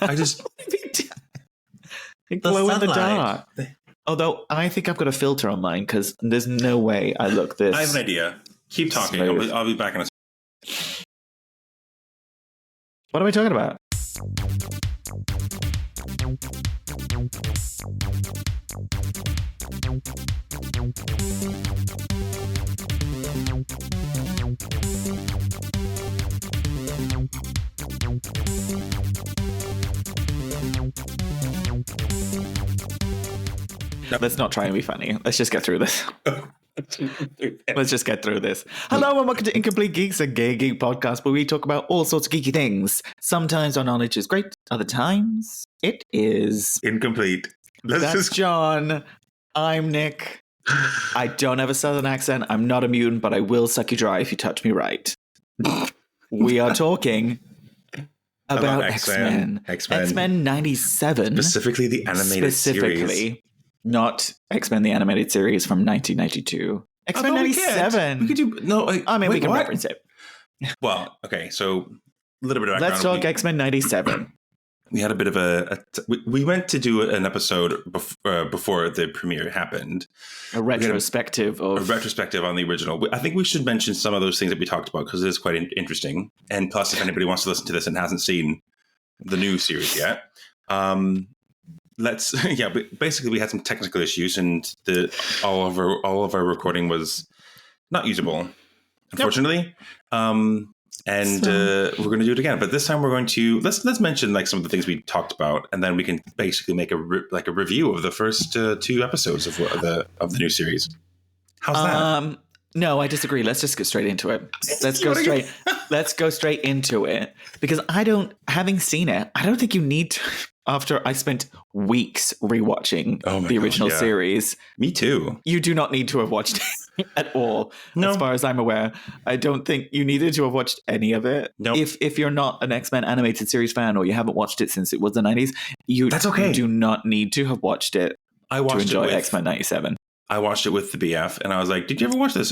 I just They the glow in the sunlight. dark. Although I think I've got a filter on mine because there's no way I look this. I have an idea. Keep talking. Smooth. I'll be back in a. What am I talking about? Let's not try and be funny. Let's just get through this. Let's just get through this. Hello and welcome to Incomplete Geeks, a gay geek podcast where we talk about all sorts of geeky things. Sometimes our knowledge is great, other times it is Incomplete. That's John. I'm Nick. I don't have a southern accent. I'm not a mutant, but I will suck you dry if you touch me right. We are talking about X-Men. X-Men 97. Specifically the animated series. Not X-Men the animated series from 1992. X-Men 97. We could do we can reference it. Well, okay, so a little bit of background. Let's talk X-Men 97. We had a bit of we went to do an episode before the premiere happened. A retrospective on the original. I think we should mention some of those things that we talked about because it is quite interesting. And plus, if anybody wants to listen to this and hasn't seen the new series yet, basically we had some technical issues and all of our recording was not usable, unfortunately. Nope. We're going to do it again, but this time we're going to let's mention like some of the things we talked about, and then we can basically make a review of the first 2 episodes of the new series. How's that? No, I disagree. Let's just get straight into it. Let's go straight into it because having seen it, I don't think you need to. After I spent weeks rewatching the original series. Me too. You do not need to have watched it at all. No. As far as I'm aware. I don't think you needed to have watched any of it. Nope. If you're not an X-Men animated series fan or you haven't watched it since it was the 90s, that's okay. You do not need to have watched it to enjoy X-Men 97. I watched it with the BF and I was like, did you ever watch this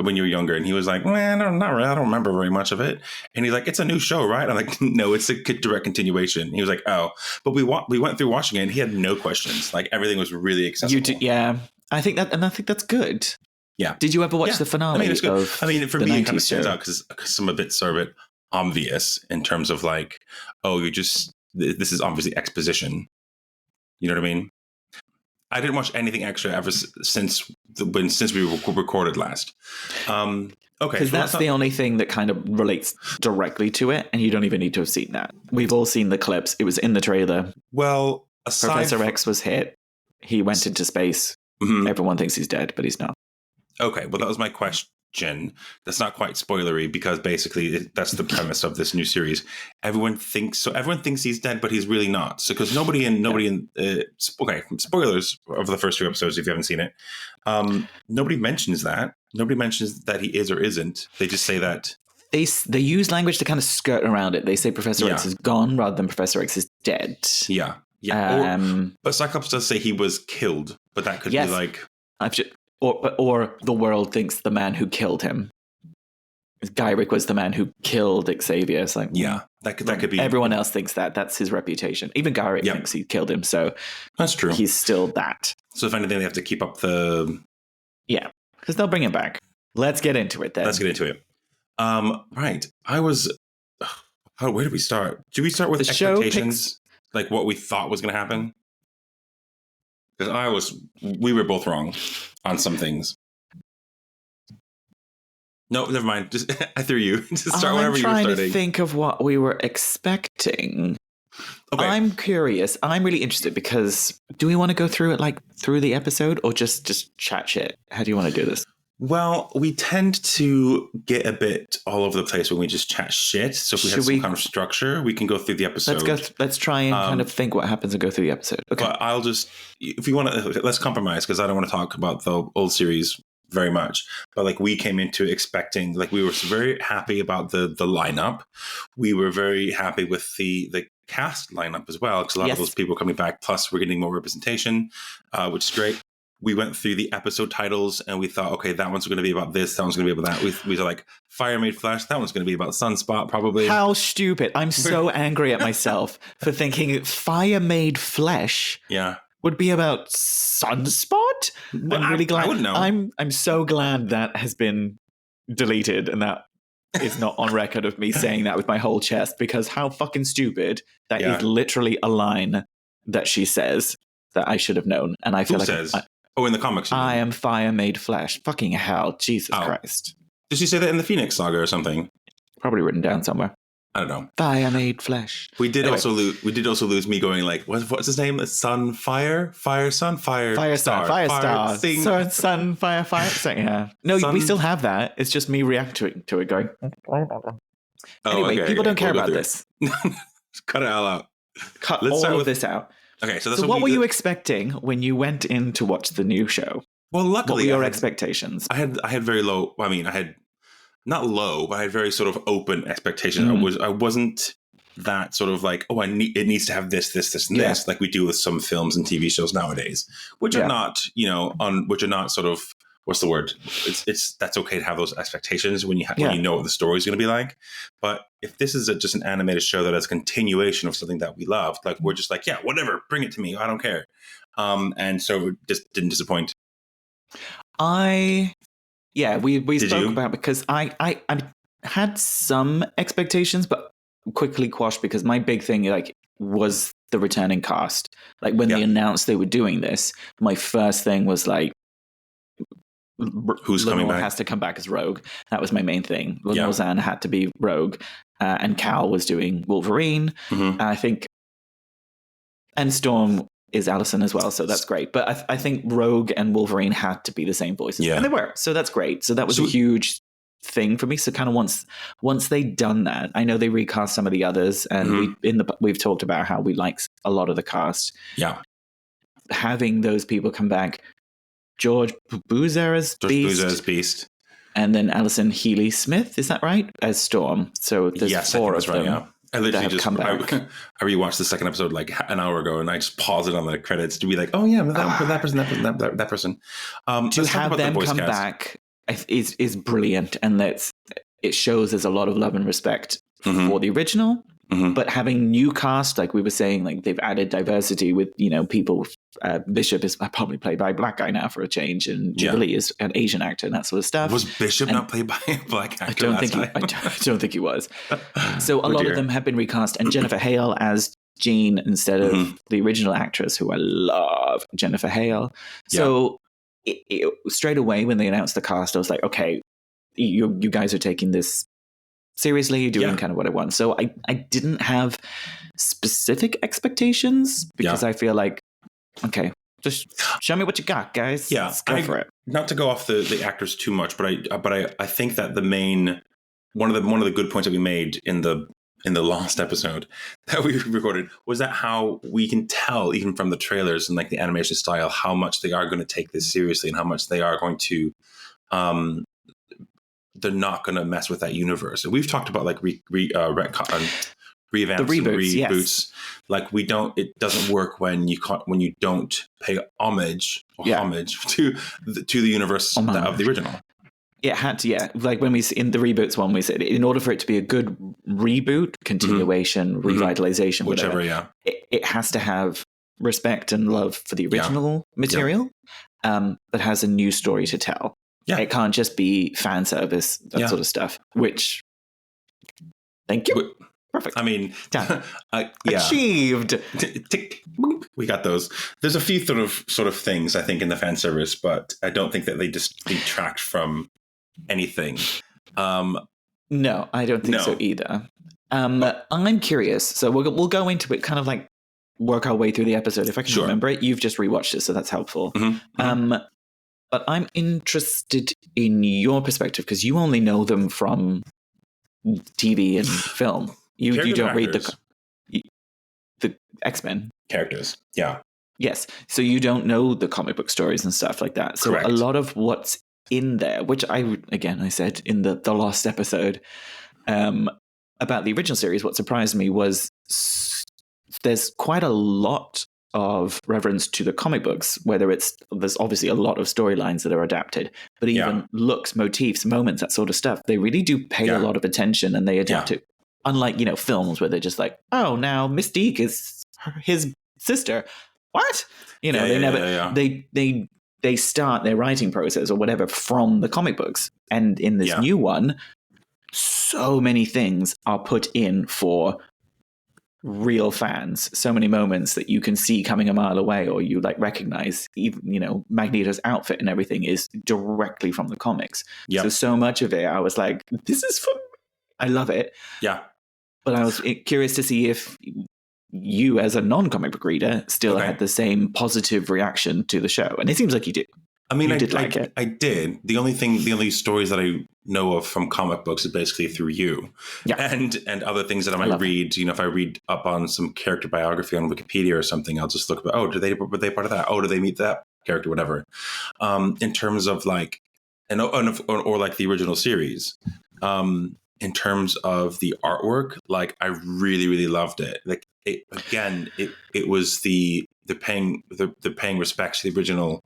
when you were younger? And he was like, man, not really. I don't remember very much of it. And he's like, it's a new show, right? I'm like, no, it's a direct continuation. He was like, oh, but we went through watching it and he had no questions. Like everything was really accessible. Yeah. I think that's good. Yeah. Did you ever watch the finale? It's good. For me, it kind of stands show? out because some of it's sort of obvious in terms of like, this is obviously exposition. You know what I mean? I didn't watch anything extra ever since we recorded last. Okay, because that's the only thing that kind of relates directly to it, and you don't even need to have seen that. We've all seen the clips. It was in the trailer. Well, Professor X was hit. He went into space. Mm-hmm. Everyone thinks he's dead, but he's not. Okay, well, that was my question. That's not quite spoilery because basically that's the premise of this new series. Everyone thinks he's dead, but he's really not. So because nobody in spoilers of the first 2 episodes if you haven't seen it, nobody mentions that. Nobody mentions that he is or isn't. They just say that they use language to kind of skirt around it. They say Professor X is gone rather than Professor X is dead. Yeah. But Cyclops does say he was killed, but that could be like Or the world thinks the man who killed him. Gyrich was the man who killed Xavier. It's like, that could be. Everyone else thinks that. That's his reputation. Even Gyrich thinks he killed him. So that's true. He's still that. So if anything, they have to keep up the. Yeah, because they'll bring him back. Let's get into it then. Let's get into it. Right. Where did we start? Did we start with the expectations? Like what we thought was going to happen? Because we were both wrong on some things. No, never mind. Just I threw you. Just start wherever you were starting. I'm trying to think of what we were expecting. Okay. I'm curious. I'm really interested because do we want to go through it like through the episode or just chat shit? How do you want to do this? Well, we tend to get a bit all over the place when we just chat shit. So if we have some kind of structure, we can go through the episode. Let's try and kind of think what happens and go through the episode. Okay. But I'll just, if you want to, let's compromise because I don't want to talk about the old series very much. But like we came into expecting, like we were very happy about the lineup. We were very happy with the cast lineup as well because a lot of those people are coming back. Plus, we're getting more representation, which is great. we went through the episode titles and we thought, okay, that one's going to be about this, that one's going to be about that. We were like, Fire Made Flesh, that one's going to be about Sunspot, probably. How stupid. I'm so angry at myself for thinking Fire Made Flesh would be about Sunspot. I'm really glad. I wouldn't know. I'm so glad that has been deleted and that is not on record of me saying that with my whole chest, because how fucking stupid. That is literally a line that she says that I should have known. And I feel in the comics. I am Fire Made Flesh. Fucking hell. Jesus Christ. Did she say that in the Phoenix Saga or something? Probably written down somewhere. I don't know. Fire Made Flesh. We did also lose me going like, what's his name? Sun, Fire, Sun, Fire Star, Sun, Fire. Yeah. No, we still have that. It's just me reacting to it going. Anyway, people don't care about this. Cut it all out. Cut all of this out. Okay, so what were you expecting when you went in to watch the new show? Well, luckily, what were your expectations? I had very low. I mean, I had not low, but I had very sort of open expectations. I wasn't that sort of like, oh, it needs to have this, and this, like we do with some films and TV shows nowadays, which are not, which are not sort of, what's the word? It's that's okay to have those expectations when you know what the story is going to be like. But if this is just an animated show that is a continuation of something that we loved, like we're just like, yeah, whatever, bring it to me, I don't care. And so it just didn't disappoint. We spoke about, because I had some expectations, but quickly quashed, because my big thing was the returning cast. Like when they announced they were doing this, my first thing was like, who's coming back? Has to come back as Rogue. That was my main thing. Lenore Zan had to be Rogue, and Cal was doing Wolverine. I think, and Storm is Allison as well, so that's great. But I think Rogue and Wolverine had to be the same voices, and they were. So that's great. So that was a huge thing for me. So kind of once they'd done that, I know they recast some of the others, and we've talked about how we like a lot of the cast. Yeah, having those people come back. George Boozer as Beast. And then Alison Healy Smith, is that right? As Storm. So there's 4 of them. Yeah. I literally just I rewatched the second episode like an hour ago, and I just paused it on the credits to be like, oh yeah, that person. To have them come back is brilliant, and it shows there's a lot of love and respect for the original. But having new cast, like we were saying, like they've added diversity with, people. Bishop is probably played by a black guy now for a change, and Jubilee is an Asian actor and that sort of stuff. Was Bishop not played by a black actor? I don't think he was. So a lot of them have been recast, and Jennifer Hale as Jean instead of the original actress, who I love, Jennifer Hale. So it straight away when they announced the cast, I was like, okay, you guys are taking this seriously, you're doing kind of what I want. So I didn't have specific expectations, because I feel like, okay, just show me what you got, guys. Yeah, let's go for it. Not to go off the actors too much, but I think that the main one of the good points that we made in the last episode that we recorded was that how we can tell even from the trailers and like the animation style how much they are going to take this seriously and how much they are going to they're not going to mess with that universe. And we've talked about like revamps, reboots. Yes. Like it doesn't work when you don't pay homage to the universe of the original. It had to, like when in the reboots one, we said in order for it to be a good reboot, continuation, revitalization, whichever, it has to have respect and love for the original material, but has a new story to tell. Yeah. It can't just be fan service, that sort of stuff, which, thank you. Perfect. I mean, achieved. Tick, we got those. There's a few sort of things, I think, in the fan service, but I don't think that they just detract from anything. No, I don't think so either. I'm curious. So we'll go into it, kind of like work our way through the episode. If I can remember it, you've just rewatched it, so that's helpful. But I'm interested in your perspective, because you only know them from TV and film. You don't read the X-Men characters. Yeah. Yes. So you don't know the comic book stories and stuff like that. So a lot of what's in there, which I said in the last episode about the original series, what surprised me was there's quite a lot of reverence to the comic books, whether there's obviously a lot of storylines that are adapted, but even looks, motifs, moments, that sort of stuff, they really do pay a lot of attention and they adapt it. Unlike, films where they're just like, oh, now Mystique is his sister. What? They never, they start their writing process or whatever from the comic books. And in this new one, so many things are put in for real fans. So many moments that you can see coming a mile away, or you recognize. Even Magneto's outfit and everything is directly from the comics. So much of it, I was like, this is for me. I love it. Yeah, but I was curious to see if you, as a non-comic book reader, still had the same positive reaction to the show, and it seems like you did. I mean, I did. I did. The only stories that I know of from comic books is basically through you, and other things that I might read. If I read up on some character biography on Wikipedia or something, I'll just look about. Oh, were they part of that? Oh, did they meet that character? Whatever. In terms of or the original series. In terms of the artwork, I really, really loved it. It was the paying respects to the original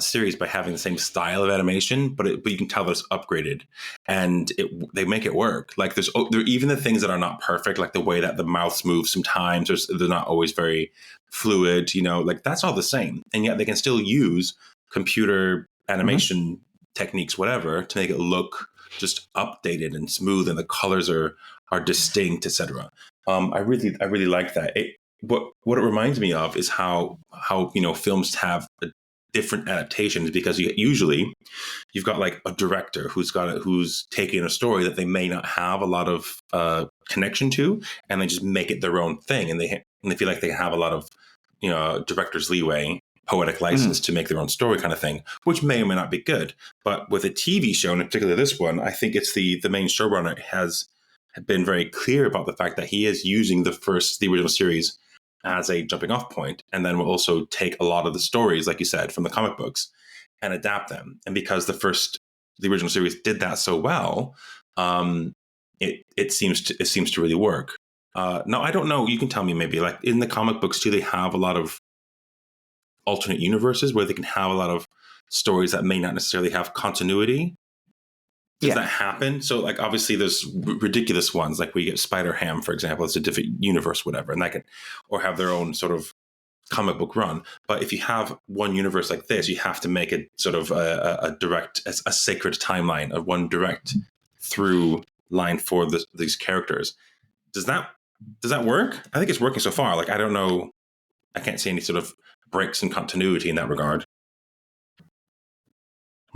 series by having the same style of animation, but you can tell that it's upgraded, and they make it work. There even the things that are not perfect, like the way that the mouths move sometimes, they're not always very fluid. That's all the same, and yet they can still use computer animation techniques, whatever, to make it look just updated and smooth, and the colors are distinct, etc. I really like that. What it reminds me of is how films have different adaptations, because you've got a director who's taking a story that they may not have a lot of connection to, and they just make it their own thing, and they feel like they have a lot of director's leeway, poetic license to make their own story kind of thing, which may or may not be good. But with a TV show, and in particular this one, I think it's the main showrunner has been very clear about the fact that he is using the original series as a jumping off point, and then will also take a lot of the stories, like you said, from the comic books and adapt them. And because the original series did that so well, it seems to really work. Now, I don't know, you can tell me, maybe in the comic books, do they have a lot of alternate universes where they can have a lot of stories that may not necessarily have continuity? Does that happen? So obviously there's ridiculous ones, like we get Spider-Ham, for example. It's a different universe, whatever, and that can, or have their own sort of comic book run. But if you have one universe like this, you have to make it sort of a sacred timeline, of one direct through line for these characters. Does that work? I think it's working so far. I don't know. I can't see any sort of breaks in continuity in that regard.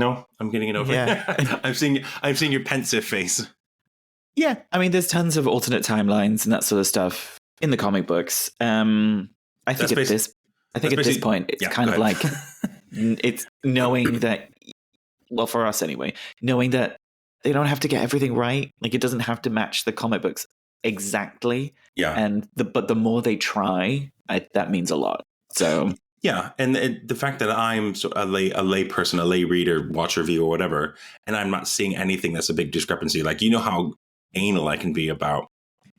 No, I'm getting it over. Yeah. I'm seeing your pensive face. Yeah, I mean, there's tons of alternate timelines and that sort of stuff in the comic books. I think at this point, it's kind of like it's knowing that. Well, for us anyway, knowing that they don't have to get everything right. It doesn't have to match the comic books exactly. Yeah, but the more they try, that means a lot. So. Yeah, and the fact that I'm a lay person, a lay reader, watch review or whatever, and I'm not seeing anything that's a big discrepancy. How anal I can be about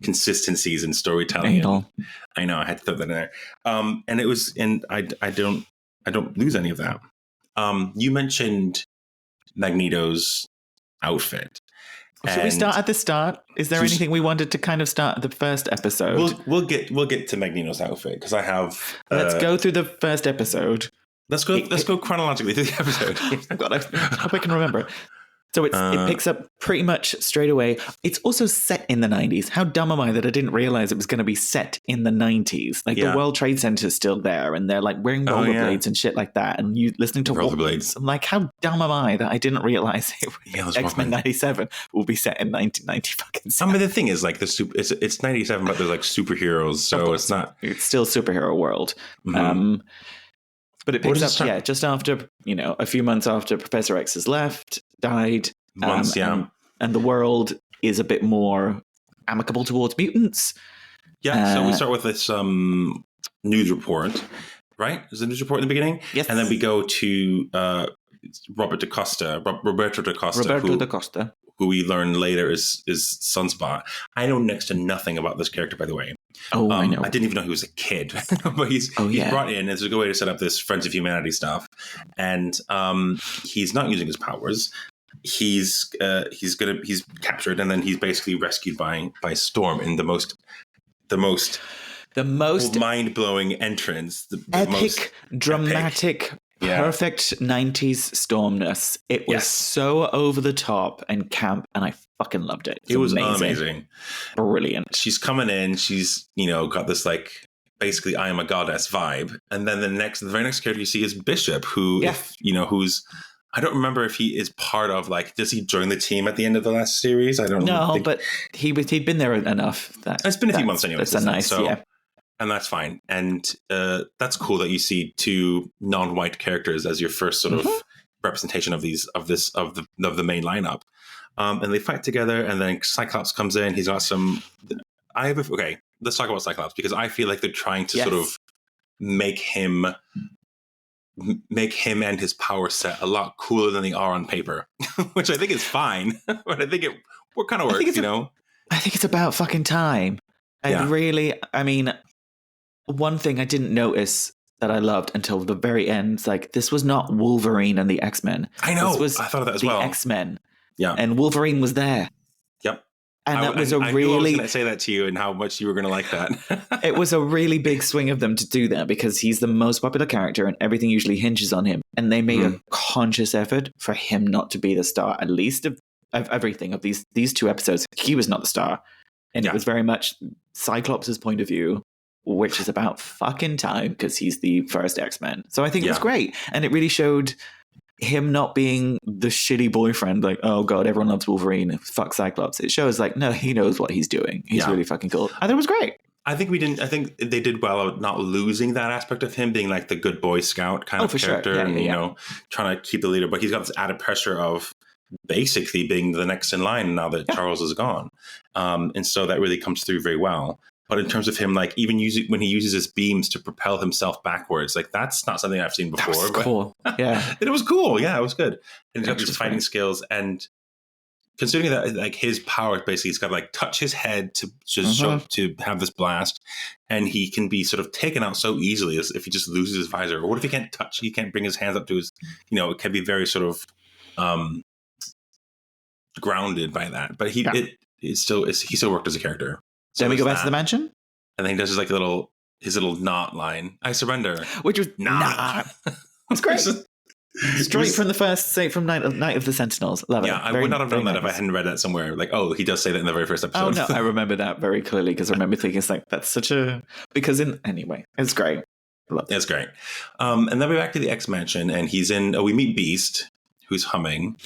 consistencies in storytelling. Anal. I know, I had to throw that in there. And I don't lose any of that. You mentioned Magneto's outfit. Should we start at the start? Is there anything we wanted to kind of start at the first episode? We'll get to Magneto's outfit, because I have. Let's go through the first episode. Let's go chronologically through the episode. Oh God, I hope I can remember. So it picks up pretty much straight away. It's also set in the 90s. How dumb am I that I didn't realize it was going to be set in the 90s? The World Trade Center is still there, and they're wearing rollerblades and shit like that. And you listening to rollerblades. I'm like, how dumb am I that I didn't realize X-Men 97 will be set in 1990 fucking 7. I mean, the thing is, it's 97, but there's superheroes, so it's not. It's still superhero world. Mm-hmm. But it picks up, just after, a few months after Professor X has died. And the world is a bit more amicable towards mutants. Yeah, so we start with this news report, right? Is the news report in the beginning? Yes. And then we go to Roberto da Costa, who we learn later is Sunspot. I know next to nothing about this character, by the way. Oh, I know. I didn't even know he was a kid, but he's brought in as a good way to set up this Friends of Humanity stuff. And he's not using his powers. He's captured, and then he's basically rescued by Storm in the most mind-blowing entrance, the epic, most dramatic, perfect 90s Stormness. It was so over the top and camp, and I fucking loved it. It was amazing. Brilliant. She's coming in, she's, got this like basically I am a goddess vibe. And then the very next character you see is Bishop, who who's, I don't remember if he is part of, like, does he join the team at the end of the last series? I don't know. No, but he'd been there enough. It's been a few months anyway. That's and that's fine. And that's cool that you see two non-white characters as your first sort of representation of the main lineup. And they fight together, and then Cyclops comes in. He's got some. Let's talk about Cyclops, because I feel like they're trying to sort of make him and his power set a lot cooler than they are on paper, which I think is fine. But I think what kind of works, I think it's about fucking time. One thing I didn't notice that I loved until the very end, like, this was not Wolverine and the X-Men. I know. I thought of that as well. The X-Men. Yeah. And Wolverine was there. Yep. And that was I knew I was going to say that to you, and how much you were going to like that. It was a really big swing of them to do that, because he's the most popular character and everything usually hinges on him. And they made a conscious effort for him not to be the star, at least of everything of these two episodes. He was not the star. And it was very much Cyclops' point of view, which is about fucking time, because he's the first X-Men. So I think it was great. And it really showed him not being the shitty boyfriend, like, oh god, everyone loves Wolverine, fuck Cyclops. It shows, like, no, he knows what he's doing. He's really fucking cool. I thought it was great. I think they did well at not losing that aspect of him being like the good Boy Scout kind of character, trying to keep the leader. But he's got this added pressure of basically being the next in line now that Charles is gone. And so that really comes through very well. But in terms of him, like, even when he uses his beams to propel himself backwards, like, that's not something I've seen before. That was cool. Yeah. It was cool. Yeah, it was good. And he's got these fighting skills. And considering that, like, his power, basically, he's got to, like, touch his head to to have this blast. And he can be sort of taken out so easily as if he just loses his visor. Or what if he can't bring his hands up to his, it can be very sort of grounded by that. But he still worked as a character. So then we go back to the mansion, and then he does his little knot line. I surrender, which was not. It's great. Straight from Night of the Sentinels. Love it. Yeah, I would not have known that if I hadn't read that somewhere. Like, oh, he does say that in the very first episode. Oh no, I remember that very clearly, because I remember thinking, it's like, that's such a anyway, it's great. It's great. And then we're back to the X Mansion, and we meet Beast, who's humming.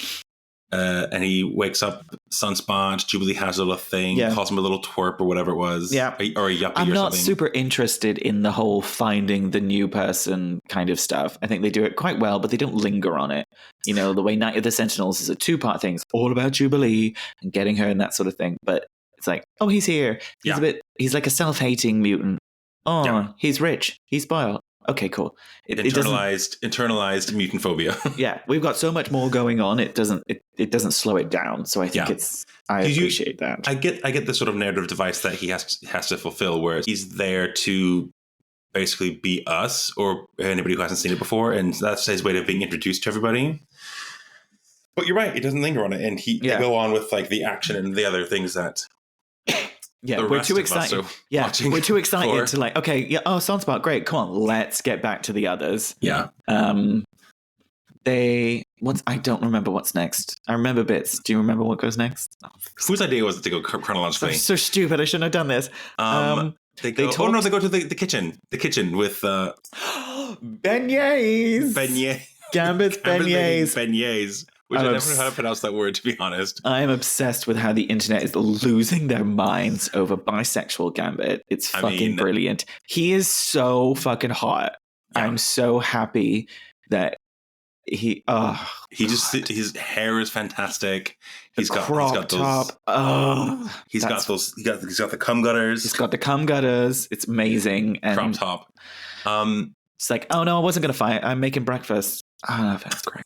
And he wakes up Sunspot. Jubilee has a little thing, calls him a little twerp or whatever it was. Yeah. Or a yuppie or something. I'm not super interested in the whole finding the new person kind of stuff. I think they do it quite well, but they don't linger on it. The way Night of the Sentinels is a 2-part thing. It's all about Jubilee and getting her and that sort of thing. But it's like, oh, he's here. He's like a self-hating mutant. Oh, he's rich. He's spoiled. Okay, cool. Internalized mutant phobia. Yeah, we've got so much more going on. It doesn't slow it down. So I think I appreciate that. I get the sort of narrative device that he has to fulfill, where he's there to basically be us or anybody who hasn't seen it before, and that's his way of being introduced to everybody. But you're right; it doesn't linger on it, and they go on with, like, the action and the other things that. Yeah, we're too excited. We're too excited to, like, okay, Sunspot, great, come on, let's get back to the others. Yeah. I don't remember what's next. I remember bits. Do you remember what goes next? Whose idea was it to go chronologically? So stupid. I shouldn't have done this. They go to the kitchen. The kitchen with beignets. Gambit's beignets. Beignets. Which I never know how to pronounce that word, to be honest. I am obsessed with how the internet is losing their minds over bisexual Gambit. It's fucking brilliant. He is so fucking hot. Yeah. I'm so happy that his hair is fantastic. He's got those top. He's got the cum gutters. He's got the cum gutters. It's amazing. And crop top. It's like, oh no, I wasn't gonna fight. I'm making breakfast. Oh, that's great.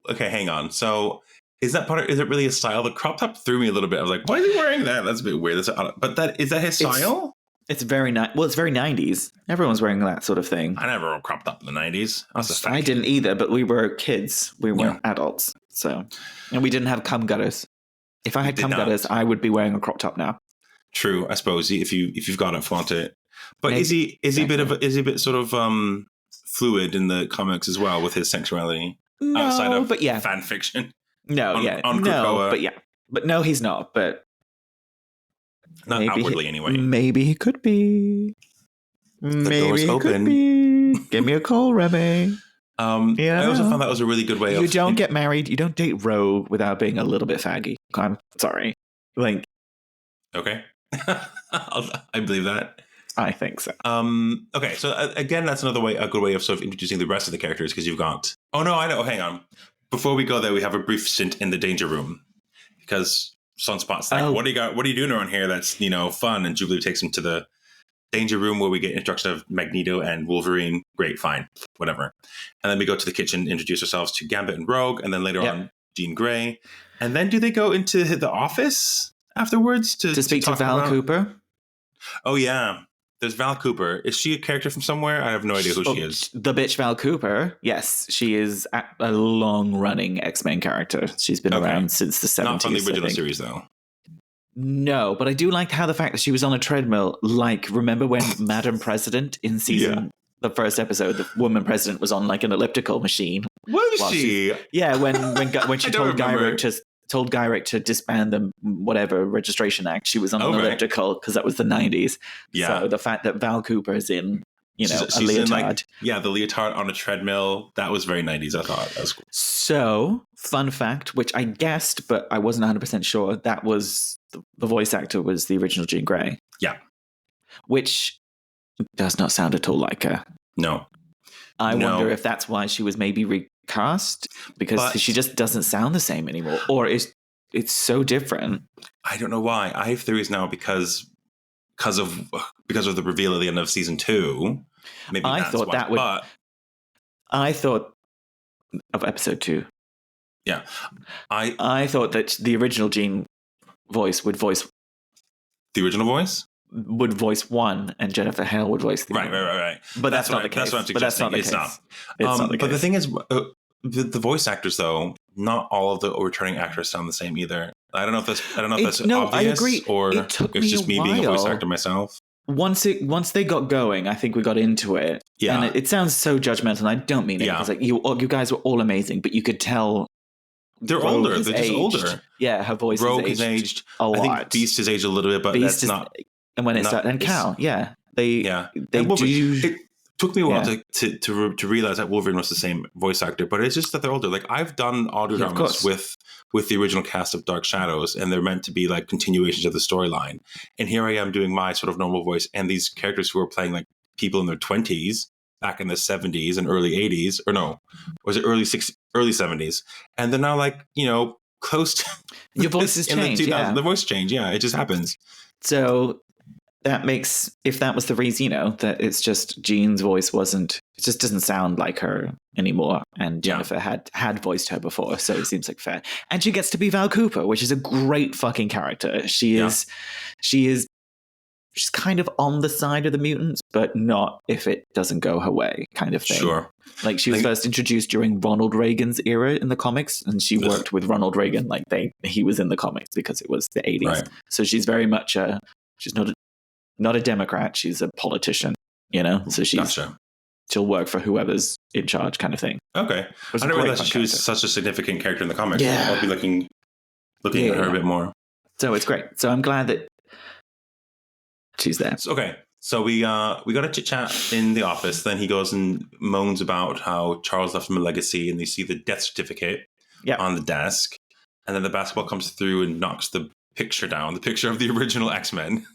Okay, hang on. So is that part? Is it really a style? The crop top threw me a little bit. I was like, why is he wearing that? That's a bit weird. But is that his style? It's very it's very 90s. Everyone's wearing that sort of thing. I never wore crop top in the 90s. I didn't either, but we were kids. We weren't adults. So, and we didn't have cum gutters. If I had cum gutters, I would be wearing a crop top now. True, I suppose if you've got it, flaunt it. But maybe. is he a bit sort of fluid in the comics as well with his sexuality outside of fan fiction? No, but no, he's not. But not outwardly, anyway. Maybe he could be. Maybe he could be. Give me a call, Remy. I also found that was a really good way. You don't get married. You don't date Rogue without being a little bit faggy. I'm sorry. Like, okay, I believe that. I think so. Okay, so again, that's a good way of sort of introducing the rest of the characters because you've got. Oh no, I know. Hang on. Before we go there, we have a brief stint in the danger room because Sunspot's like, "What do you got? What are you doing around here? That's fun." And Jubilee takes him to the danger room where we get introduction of Magneto and Wolverine. Great, fine, whatever. And then we go to the kitchen, introduce ourselves to Gambit and Rogue, and then later on Jean Grey. And then do they go into the office afterwards to speak to Val Cooper? Oh yeah. There's Val Cooper. Is she a character from somewhere? I have no idea who she is. The bitch Val Cooper. Yes, she is a long-running X-Men character. She's been around since the 70s. Not from the original series, though. No, but I do like how the fact that she was on a treadmill. Like, remember when Madam President in season the first episode, the woman president was on like an elliptical machine. Was she? Yeah, when she told Gyrick to disband the whatever registration act, she was on an elliptical because that was the 90s. Yeah. So the fact that Val Cooper is in, she's a leotard. The leotard on a treadmill. That was very 90s, I thought. That was cool. So, fun fact, which I guessed, but I wasn't 100% sure, that was the voice actor was the original Jean Grey. Yeah. Which does not sound at all like her. No. I wonder if that's why she was maybe recast, because she just doesn't sound the same anymore, or it's so different. I don't know why. I have theories now because of the reveal at the end of season 2. Maybe I thought of episode 2. Yeah, I thought that the original Jean would voice the original voice. Would voice 1 and Jennifer Hale would voice the other. Right. But that's not the case. That's what I'm suggesting. It's not. But the thing is, the voice actors, though, not all of the returning actors sound the same either. I don't know if that's obvious, I agree. Or it's just me being a voice actor myself. Once they got going, I think we got into it. Yeah, and it sounds so judgmental. And I don't mean it. It's like you guys were all amazing, but you could tell. They're older. They're just older. Yeah, her voice is aged a lot. I think Beast has aged a little bit, but that's not. And when it started, and Cal, it took me a while to realize that Wolverine was the same voice actor, but it's just that they're older. Like I've done audio dramas with the original cast of Dark Shadows, and they're meant to be like continuations of the storyline. And here I am doing my sort of normal voice, and these characters who are playing like people in their 20s back in the 70s and early 80s, or no, was it early 70s? And they're now like close to your voice has changed. The voice change, it just happens. So. That makes, if that was the reason, that it's just Jean's voice it just doesn't sound like her anymore. And Jennifer had voiced her before, so it seems like fair. And she gets to be Val Cooper, which is a great fucking character. She's kind of on the side of the mutants, but not if it doesn't go her way, kind of thing. Sure. Like she was first introduced during Ronald Reagan's era in the comics, and she worked with Ronald Reagan. Like he was in the comics because it was the 80s. Right. So she's very much she's not a Democrat, she's a politician, so she'll work for whoever's in charge kind of thing. Okay. I didn't realize she was such a significant character in the comics. Yeah. I'll be looking at her a bit more. So it's great. So I'm glad that she's there. So we got a chit chat in the office. Then he goes and moans about how Charles left him a legacy, and you see the death certificate on the desk. And then the basketball comes through and knocks the picture down, the picture of the original X-Men.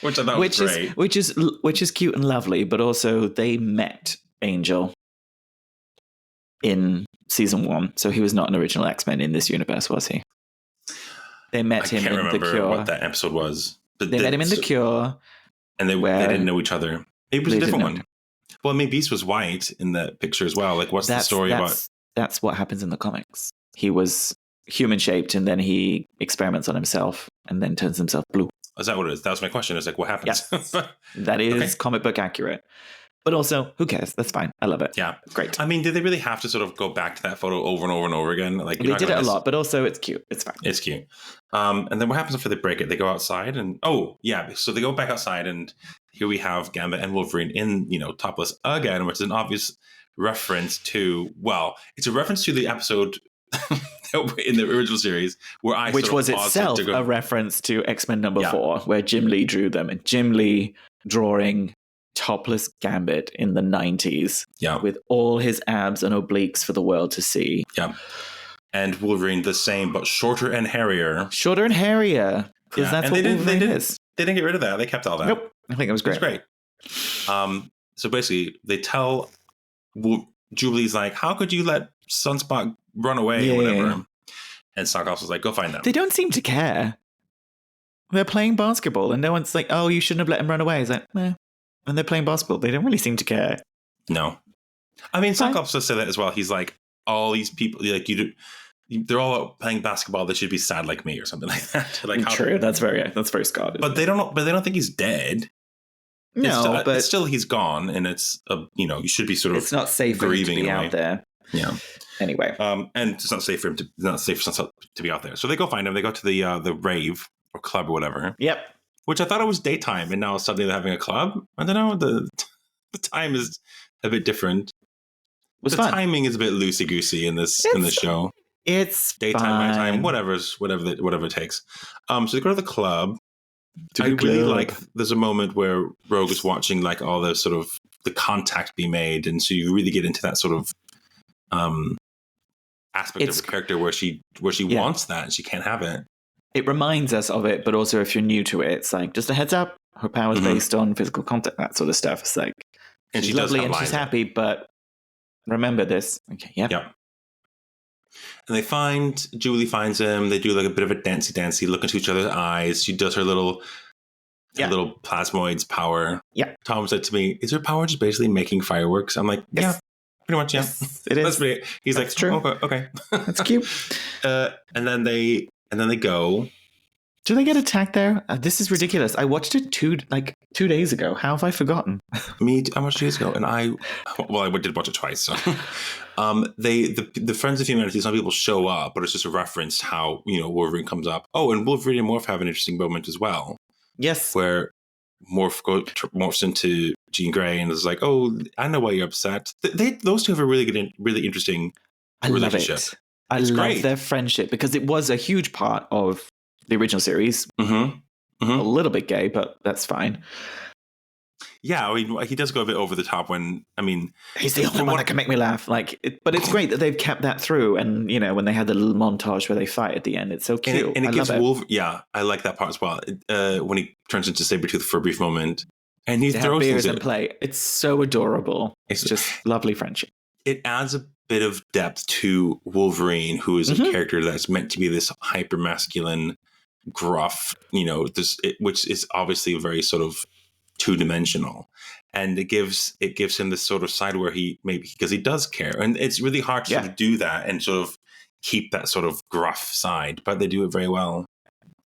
Which I thought was great. Which is cute and lovely, but also they met Angel in season 1, so he was not an original X-Men in this universe, was he? They met him in The Cure. I can't remember what that episode was. But they met him in The Cure. And they didn't know each other. It was a different one. Well, I mean, Beast was white in the picture as well. Like, what's the story about? That's what happens in the comics. He was human shaped, and then he experiments on himself and then turns himself blue. Is that what it is? That was my question. Is like, what happens? Yes. That is Okay. comic book accurate. But also, who cares? That's fine. I love it. Yeah. Great. I mean, did they really have to sort of go back to that photo over and over and over again? Like, They did it a lot, but also it's cute. It's fine. It's cute. And then what happens after they break it? They go outside and, so they go back outside and here we have Gambit and Wolverine in, topless again, which is an obvious reference to, it's a reference to the episode in the original series which was itself a reference to X-Men number 4, where Jim Lee drew them, and Jim Lee drawing topless Gambit in the 90s with all his abs and obliques for the world to see. Yeah. And Wolverine the same, but shorter and hairier. Because that's what Wolverine is. They didn't get rid of that. They kept all that. Nope. I think it was great. It was great. So basically, they tell Jubilee's like, how could you let Sunspot run away or whatever? And Cyclops was like, go find them. They don't seem to care. They're playing basketball and no one's like, oh, you shouldn't have let him run away. It's like, eh. And they're playing basketball. They don't really seem to care. No. I mean, Cyclops does say that as well. He's like, all these people, like, they're all out playing basketball. They should be sad like me or something like that. Like, true. That's very Scott. But they don't think he's dead. No, but still he's gone, and it's you should be sort of. It's not safe for him to be out there. Yeah. Anyway, and it's not safe for him to be out there. So they go find him. They go to the rave or club or whatever. Yep. Which I thought it was daytime, and now suddenly they're having a club. I don't know. The time is a bit different. The timing is a bit loosey goosey in this show. It's daytime, nighttime, whatever it takes. So they go to the club. I really like. There's a moment where Rogue is watching like all the sort of the contact be made, and so you really get into that sort of aspect of the character where she wants that and she can't have it. It reminds us of it, but also if you're new to it, it's like just a heads up. Her power is based on physical contact, that sort of stuff. It's like and she's lovely and she's happy, but remember this. Okay, yeah. And Jubilee finds him. They do like a bit of a dancey, look into each other's eyes. She does her little plasmoids power. Yeah. Tom said to me, "Is her power just basically making fireworks?" I'm like, yes. "Yeah, pretty much. Yeah, yes, it is." He's That's like, "True. Okay, that's cute." And then they go. Do they get attacked there? This is ridiculous. I watched it 2 days ago. How have I forgotten? Me, I watched 2 days ago, and I did watch it twice. So, the Friends of Humanity. Some people show up, but it's just a reference how Wolverine comes up. Oh, and Wolverine and Morph have an interesting moment as well. Yes, where Morph morphs into Jean Grey and is like, "Oh, I know why you're upset." Those two have a really good, really interesting relationship. Love it. I love their friendship because it was a huge part of the original series. A little bit gay, but that's fine. Yeah, I mean, he does go a bit over the top when, he's the only one that can make me laugh. But it's great that they've kept that through. And, when they had the little montage where they fight at the end, it's so cute. And it gives Wolf, I like that part as well. When he turns into Sabretooth for a brief moment. And he throws beers and play. It's so adorable. It's just lovely friendship. It adds a bit of depth to Wolverine, who is a character that's meant to be this hyper masculine, gruff, which is obviously very sort of two-dimensional, and it gives him this sort of side where because he does care, and it's really hard to sort of do that and sort of keep that sort of gruff side, but they do it very well.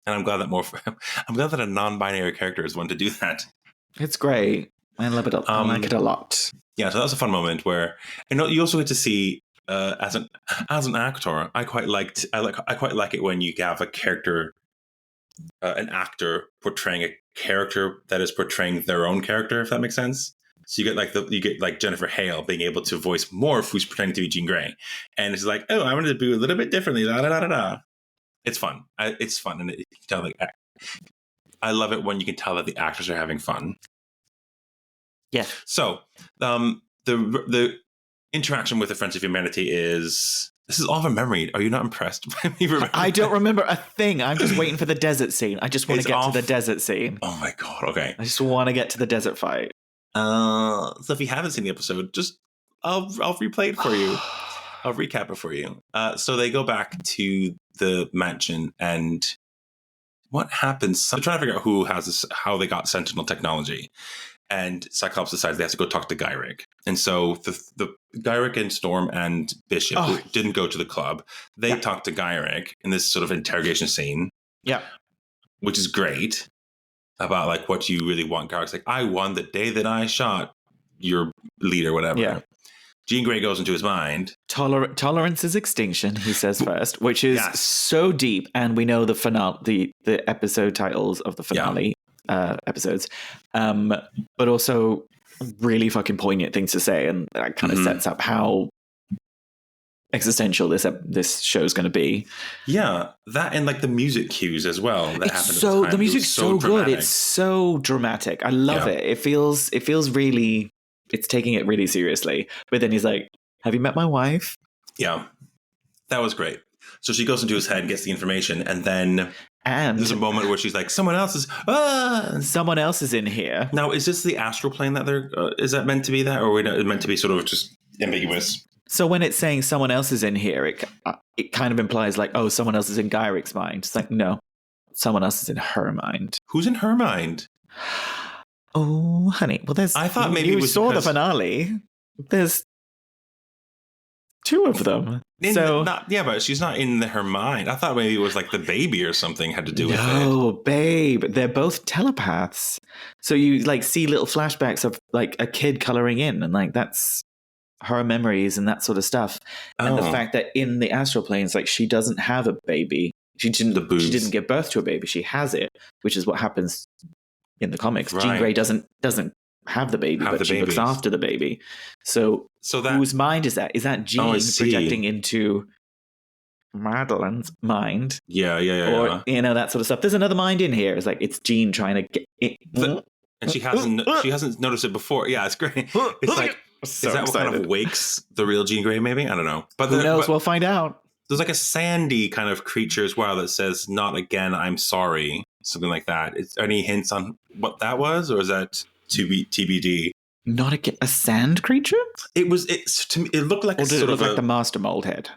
And I'm glad that a non-binary character is one to do that. It's great. I love it. I like it a lot. Yeah, so that's a fun moment where you also get to see as an actor. I quite like it when you have a character. An actor portraying a character that is portraying their own character, if that makes sense. So you get like Jennifer Hale being able to voice Morph, who's pretending to be Jean Grey, and it's like, oh, I wanted to do a little bit differently. Da da da da da. It's fun. It's fun, and you can tell I love it when you can tell that the actors are having fun. Yeah. So the interaction with the Friends of Humanity is. This is all of a memory. Are you not impressed by me? I don't remember a thing. I'm just waiting for the desert scene. I just want to get to the desert scene. Oh my God. Okay. I just want to get to the desert fight. So if you haven't seen the episode, I'll replay it for you. I'll recap it for you. So they go back to the mansion, and what happens? I'm trying to figure out who has this, how they got Sentinel technology. and Cyclops decides they have to go talk to Gyrick. And so the Gyrick and Storm and Bishop who didn't go to the club. They talk to Gyrick in this sort of interrogation scene. Yeah. Which is great, about like what you really want. Gyrick's like, I won the day that I shot your leader, whatever. Yeah. Jean Grey goes into his mind. Tolerance is extinction, he says first, which is so deep. And we know the finale, the episode titles of the finale episodes, but also really fucking poignant things to say. And that kind of sets up how existential this show's going to be. Yeah, that and like the music cues as well. That happened. So the music's so good. It's so dramatic. I love it. It feels really. It's taking it really seriously. But then he's like, "Have you met my wife?" Yeah, that was great. So she goes into his head and gets the information, and then there's a moment where she's like, "Someone else is in here." Now, is this the astral plane that they're? Is that meant to be that, or is it meant to be sort of just ambiguous? So when it's saying someone else is in here, it kind of implies like, oh, someone else is in Gyrick's mind. It's like, no, someone else is in her mind. Who's in her mind? Oh, honey. Well, I thought maybe you saw the finale. There's two of them. But she's not in her mind. I thought maybe it was like the baby or something had to do with it. No, babe. They're both telepaths. So you like see little flashbacks of like a kid coloring in, and like that's her memories and that sort of stuff. And the fact that in the astral planes, like she doesn't have a baby. She didn't give birth to a baby. She has it, which is what happens in the comics. Right. Jean Grey doesn't have the baby, but she looks after the baby. So whose mind is that? Is that Jean projecting into Madeline's mind? Yeah. Or that sort of stuff. There's another mind in here. It's like it's Jean trying to get it. And she hasn't noticed it before. Yeah, it's great. It's like so is that excited. What kind of wakes the real Jean Grey? Maybe, I don't know. But who knows? We'll find out. There's like a sandy kind of creature as well that says "Not again, I'm sorry," something like that. Is there any hints on what that was, or is that TBD? Not a sand creature. It was. To me, it looked like or did it look like the Master Mold head?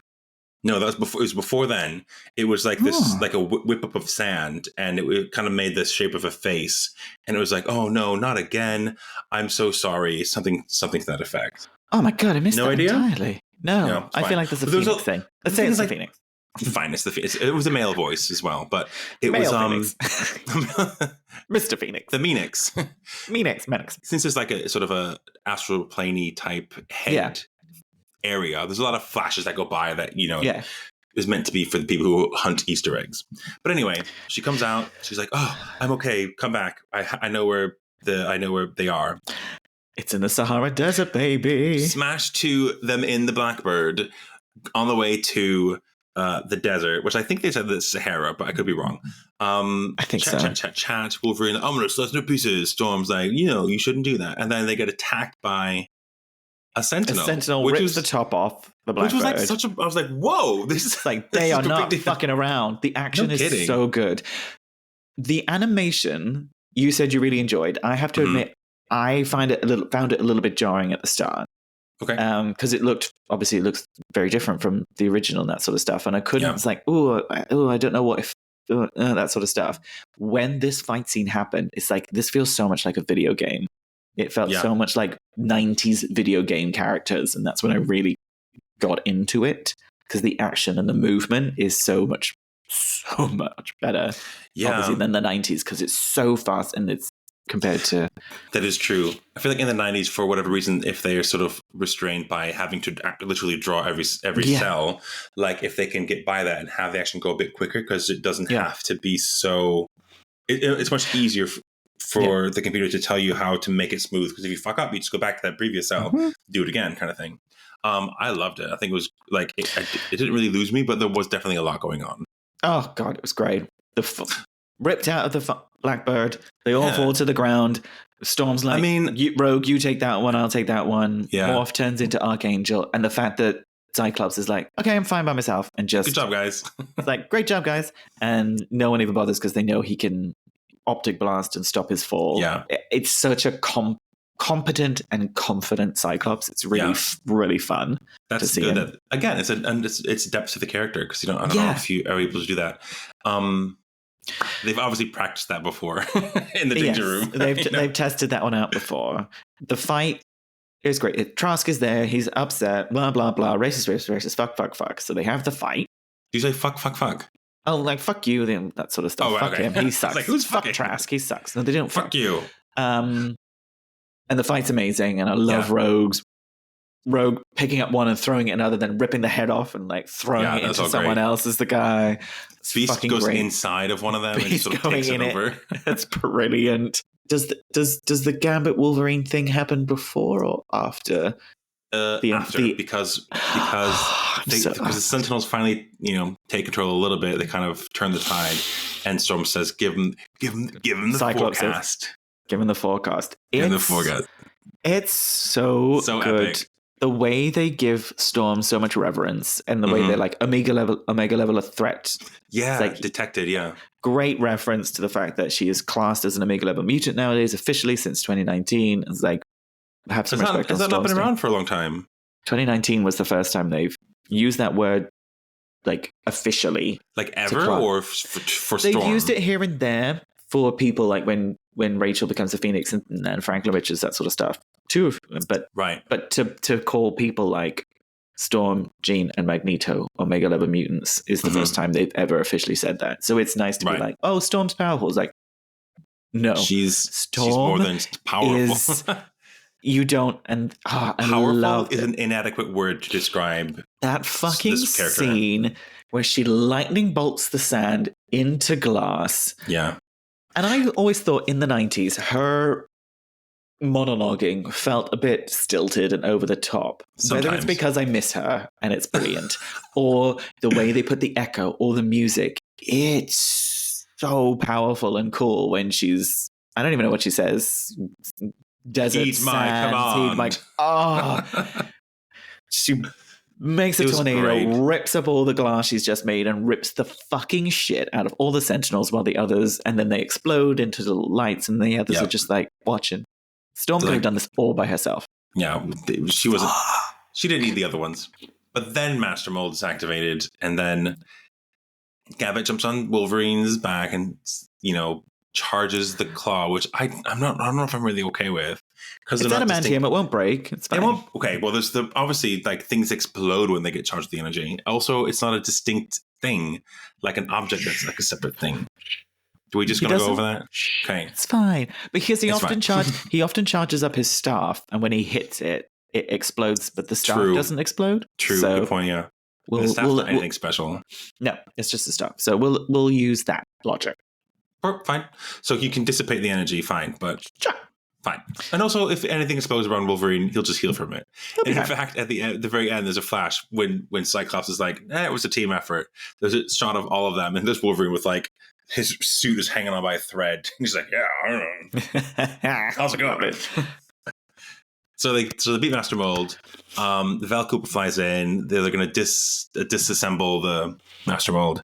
No, that was before. It was before then. It was like this, like a whip up of sand, and it kind of made the shape of a face. And it was like, "Oh no, not again! I'm so sorry." Something to that effect. Oh my god, I missed that idea? Entirely. No, I feel like there's a Phoenix thing. Let's say it's a Phoenix. Fine, it's the Phoenix. It was a male voice as well, but it was Mr. Phoenix, the Menix. Menix. Since there's like a sort of a astral planey type head area, there's a lot of flashes that go by that is meant to be for the people who hunt Easter eggs. But anyway, she comes out. She's like, "Oh, I'm okay. Come back. I know where they are." It's in the Sahara Desert, baby. Smash to them in the Blackbird on the way to the desert, which I think they said the Sahara, but I could be wrong. I think chat. Wolverine, I'm going to slice into pieces. Storm's like, you shouldn't do that. And then they get attacked by a Sentinel. A Sentinel rips the top off the Blackbird. Which was like I was like, whoa, this is like, they are not fucking around. The action is so good. The animation, you said you really enjoyed. I have to admit, I found it a little bit jarring at the start. Okay. Because it looks very different from the original and that sort of stuff. And I couldn't, it's like, I don't know what if, that sort of stuff. When this fight scene happened, it's like, this feels so much like a video game. It felt so much like 90s video game characters. And that's when I really got into it, because the action and the movement is so much better, obviously, than the 90s, because it's so fast and it's compared to... That is true. I feel like in the 90s, for whatever reason, if they are sort of restrained by having to literally draw every cell, like if they can get by that and have the action go a bit quicker, because it doesn't have to be so... It's much easier for the computer to tell you how to make it smooth, because if you fuck up, you just go back to that previous cell, do it again, kind of thing. I loved it. I think it was like... It didn't really lose me, but there was definitely a lot going on. Oh, God, it was great. Ripped out of the Blackbird. They all fall to the ground. Storm's like, Rogue, you take that one, I'll take that one. Yeah. Morph turns into Archangel. And the fact that Cyclops is like, okay, I'm fine by myself. And just... Good job, guys. It's like, great job, guys. And no one even bothers because they know he can optic blast and stop his fall. Yeah. It's such a competent and confident Cyclops. It's really, really fun. That's to see good. Again, it's depth to the character, because I don't know if you are able to do that. They've obviously practiced that before in the danger room. They've tested that one out before. The fight is great. Trask is there. He's upset. Blah blah blah. Racist. Fuck. So they have the fight. Do you say fuck? Oh, like fuck you, that sort of stuff. Oh, fuck okay. him. He sucks. Like, who's fuck fucking? Trask? He sucks. No, they don't. Fuck you. And the fight's amazing, and I love Rogue picking up one and throwing it another, then ripping the head off and like throwing it into someone else as the guy. It's Beast goes great. inside of one of them Beast and sort of takes it over. That's brilliant. Does the Gambit Wolverine thing happen before or after? After, because the Sentinels finally, take control a little bit. They kind of turn the tide, and Storm says, "Give him the Cyclops forecast. Give him the forecast. It's so good. Epic. The way they give Storm so much reverence, and the way they're like Omega level of threat. Yeah, like, detected. Yeah, great reference to the fact that she is classed as an Omega level mutant nowadays, officially since 2019. It's like, have some respect. Has that not been around for a long time? 2019 was the first time they've used that word, like officially, like ever, or for Storm. They've used it here and there for people, like when Rachel becomes a Phoenix and Franklin Richards, that sort of stuff. Two of them, but to call people like Storm, Jean, and Magneto Omega level mutants is the first time they've ever officially said that. So it's nice to be like, oh, Storm's powerful. It's like, no, she's more than powerful. You don't, and I powerful is an inadequate word to describe that fucking scene where she lightning bolts the sand into glass. Yeah. And I always thought in the 90s, her monologuing felt a bit stilted and over the top. Sometimes. Whether it's because I miss her and it's brilliant, or the way they put the echo or the music, it's so powerful and cool when she's, I don't even know what she says. Desert heed sand, my command. She makes a tornado, rips up all the glass she's just made, and rips the fucking shit out of all the Sentinels while the others, and then they explode into the lights, and the others are just like watching. Storm could have done this all by herself. Yeah, she wasn't. She didn't need the other ones. But then Master Mold is activated, and then Gambit jumps on Wolverine's back and charges the claw, which I don't know if I'm really okay with, because it's adamantium. It won't break. It's fine. It won't. Okay, well, there's obviously like things explode when they get charged with the energy. Also, it's not a distinct thing, like an object that's like a separate thing. Do we just gonna go over that? Okay, it's fine, because he often charges up his staff, and when he hits it, it explodes, but the staff doesn't explode. True, so good point. Yeah, the staff's not anything special. No, it's just the staff. So we'll use that logic. Fine. So you can dissipate the energy, fine, but fine. And also, if anything explodes around Wolverine, he'll just heal from it. And in fact, at the very end, there's a flash when Cyclops is like, it was a team effort. There's a shot of all of them, and there's Wolverine with like his suit is hanging on by a thread. He's like, yeah, I don't know. How's it going? So they beat Master Mold. The Val Cooper flies in. They're going to disassemble the Master Mold.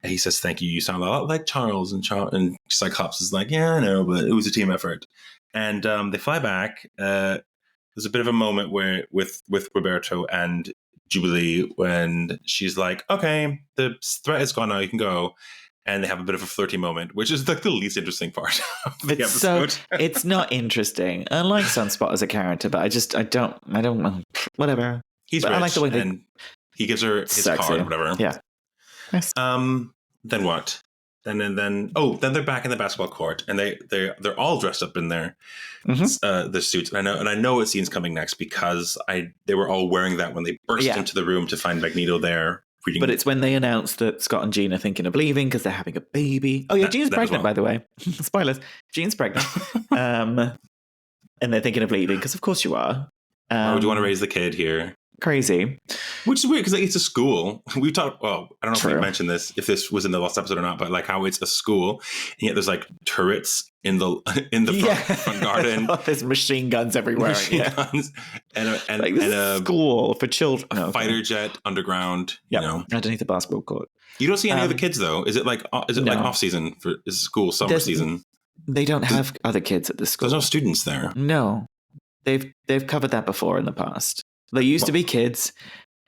And he says, "Thank you. You sound a lot like Charles." And Cyclops is like, "Yeah, I know, but it was a team effort." And they fly back. There's a bit of a moment where with Roberto and Jubilee when she's like, "Okay, the threat is gone now. You can go." And they have a bit of a flirty moment, which is like the least interesting part of the episode. So it's not interesting. I like Sunspot as a character, but I don't. Whatever. He's rich, I like the way and he gives her his card, whatever. Yeah. Nice. Then what? Then they're back in the basketball court, and they're all dressed up in their suits. And I know a scene's coming next because they were all wearing that when they burst into the room to find Magneto there. But it's when they announce that Scott and Jean are thinking of leaving because they're having a baby. Oh yeah, Jean's pregnant, by the way. Spoilers. Jean's pregnant. And they're thinking of leaving because of course you are. Why would you want to raise the kid here? Crazy. Which is weird because it's a school. We've talked, I don't know if we mentioned this, if this was in the last episode or not, but like how it's a school and yet there's like turrets in the front garden. There's machine guns everywhere. Guns and a school for children. A fighter jet underground. Underneath the basketball court. You don't see any other kids though. Is it like like off season for school summer season? They don't have other kids at the school. There's no students there. No, they've covered that before in the past. They used to be kids,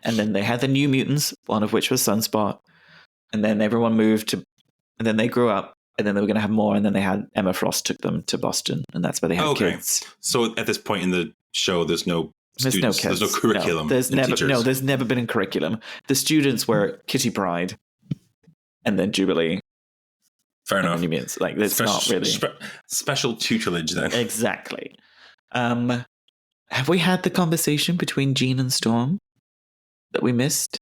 and then they had the New Mutants, one of which was Sunspot, and then everyone moved to and then they grew up, and then they were going to have more, and then they had Emma Frost took them to Boston, and that's where they had kids. So at this point in the show, there's no students, there's no curriculum. There's never been a curriculum. The students were Kitty Pryde, and then Jubilee. Fair enough. Like it's not really special tutelage then. Exactly. Have we had the conversation between Jean and Storm that we missed?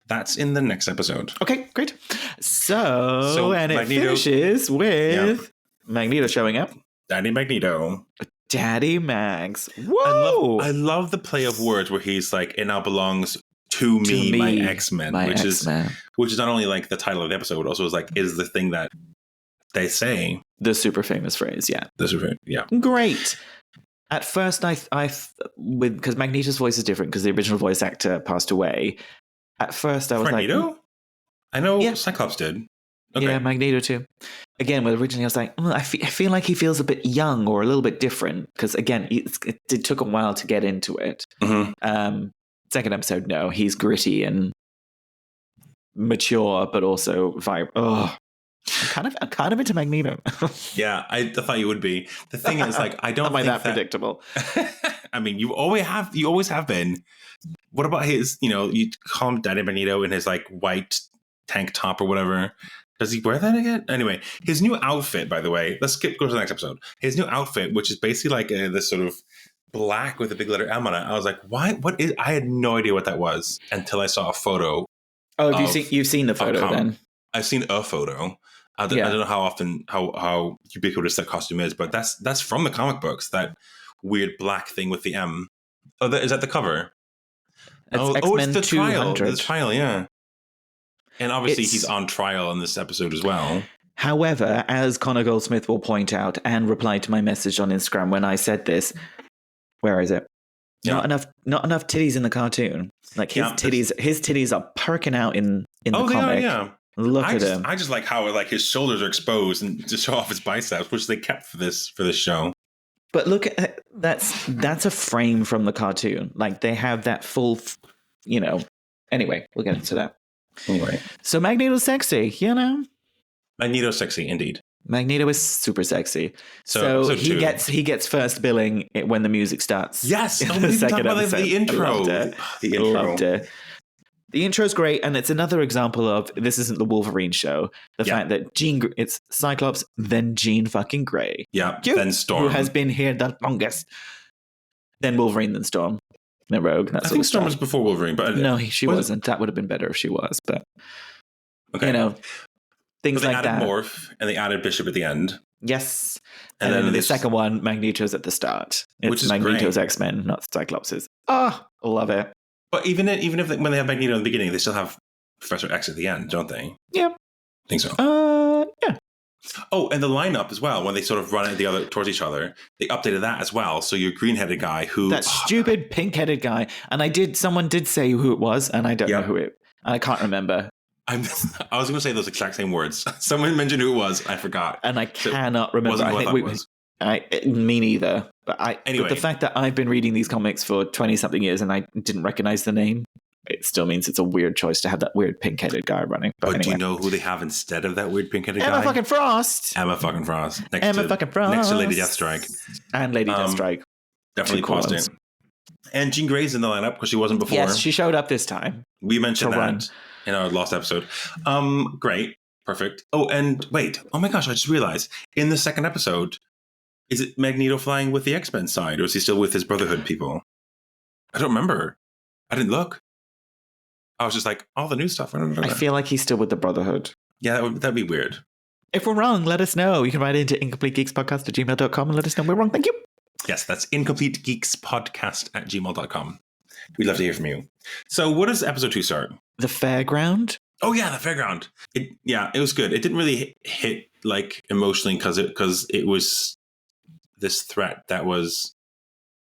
That's in the next episode. Okay, great. So and Magneto, it finishes with Magneto showing up. Daddy Magneto. Daddy Mags. Whoa! I love the play of words where he's like, it now belongs to me, my X-Men, which is not only like the title of the episode, also is like is the thing that they say. The super famous phrase, yeah. Great. At first, because Magneto's voice is different because the original voice actor passed away. At first, I was Magneto? I know Cyclops did. Okay. Yeah, Magneto too. Again, with originally I was like, I feel like he feels a bit young or a little bit different because again, it took a while to get into it. Mm-hmm. Second episode, no, he's gritty and mature, but also vibrant. Oh, I'm kind of into Magneto. Yeah, I thought you would be. The thing is, like, I don't think that predictable. I mean, you always have been. What about his? You call him Daddy Magneto in his like white tank top or whatever. Does he wear that again? Anyway, his new outfit, by the way, go to the next episode. His new outfit, which is basically like this sort of black with a big letter M on it. I was like, why? What is? I had no idea what that was until I saw a photo. Oh, you've seen the photo then? I've seen a photo. I don't know how ubiquitous that costume is, but that's from the comic books. That weird black thing with the M. Oh, is that the cover? X-Men it's the 200. trial. The trial, yeah. And obviously he's on trial in this episode as well. However, as Connor Goldsmith will point out and reply to my message on Instagram when I said this, where is it? Yeah. Not enough titties in the cartoon. Like his titties are perking out in the comic. Yeah. Look at him. I just like how like his shoulders are exposed and to show off his biceps, which they kept for this show. But look at that's a frame from the cartoon. Like they have that full, Anyway, we'll get into that. Anyway, so Magneto's sexy, Magneto's sexy indeed. Magneto is super sexy. So he gets first billing when the music starts. Yes, the second episode. The intro. Loved it. The intro's great, and it's another example of this isn't the Wolverine show. The fact that it's Cyclops, then Jean fucking Grey. Yeah, then Storm, who has been here the longest. Then Wolverine, then Storm. No Rogue. I think Storm was before Wolverine, but no, she wasn't. That would have been better if she was, but things like that. They added Morph and they added Bishop at the end. Yes, and then the second one, Magneto's at the start. Which is Magneto's great. X-Men, not Cyclops's. Love it. But even if when they have Magneto in the beginning, they still have Professor X at the end, don't they? Yeah, I think so. Yeah. Oh, and the lineup as well, when they sort of run it towards each other, they updated that as well. So your green-headed guy that stupid pink-headed guy, and someone did say who it was, and I don't know who it. I can't remember. I was going to say those exact same words. Someone mentioned who it was. I forgot, and I cannot remember. Me neither. But but the fact that I've been reading these comics for 20-something years and I didn't recognize the name, it still means it's a weird choice to have that weird pink-headed guy running. But anyway. Do you know who they have instead of that weird pink-headed guy? Emma fucking Frost. Emma fucking Frost. Next to Lady Deathstrike. And Lady Deathstrike. Definitely crossed in. And Jean Grey's in the lineup because she wasn't before. Yes, she showed up this time. We mentioned that in our last episode. Great. Perfect. Oh, and wait. Oh my gosh, I just realized. In the second episode, is it Magneto flying with the X-Men side, or is he still with his Brotherhood people? I don't remember. I didn't look. I was just like, all the new stuff. I feel like he's still with the Brotherhood. Yeah, that'd be weird. If we're wrong, let us know. You can write into incompletegeekspodcast@gmail.com and let us know we're wrong. Thank you. Yes, that's incompletegeekspodcast@gmail.com. We'd love to hear from you. So what does episode 2 start? The fairground? Oh, yeah, the fairground. It was good. It didn't really hit like emotionally because it was this threat that was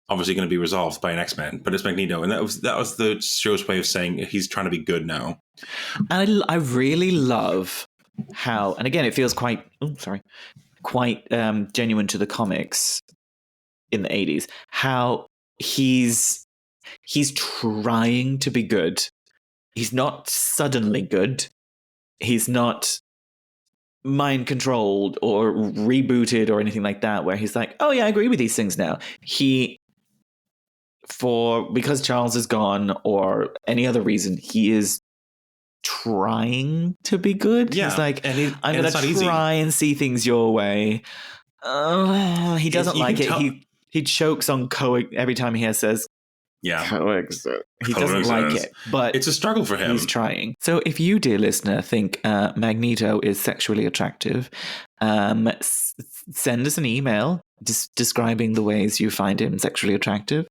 obviously going to be resolved by an X-Men, but it's Magneto, and that was the show's way of saying he's trying to be good now. And I really love how, and again, it feels quite genuine to the comics in the 80s, how he's trying to be good. He's not suddenly good. He's not mind controlled or rebooted or anything like that, where he's like, oh yeah, I agree with these things now. Because Charles is gone or any other reason, he is trying to be good. Yeah. He's like, I'm going to try and see things your way. He doesn't like it. He chokes on every time he says coexist. He doesn't like it, but it's a struggle for him. He's trying. So if you, dear listener, think Magneto is sexually attractive, send us an email describing the ways you find him sexually attractive,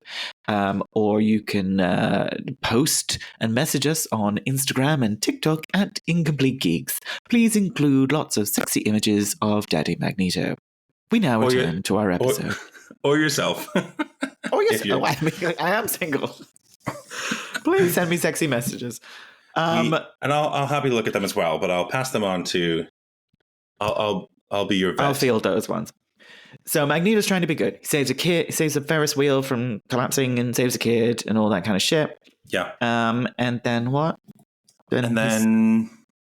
or you can post and message us on Instagram and TikTok at Incomplete Geeks. Please include lots of sexy images of Daddy Magneto. We now return to our episode. Or yourself. Or yourself. I am single. Please send me sexy messages. And I'll happily look at them as well, but I'll pass them on to. I'll be your vet. I'll field those ones. So Magneto's trying to be good. He saves a kid. He saves a Ferris wheel from collapsing and saves a kid and all that kind of shit. Yeah. And then what? Then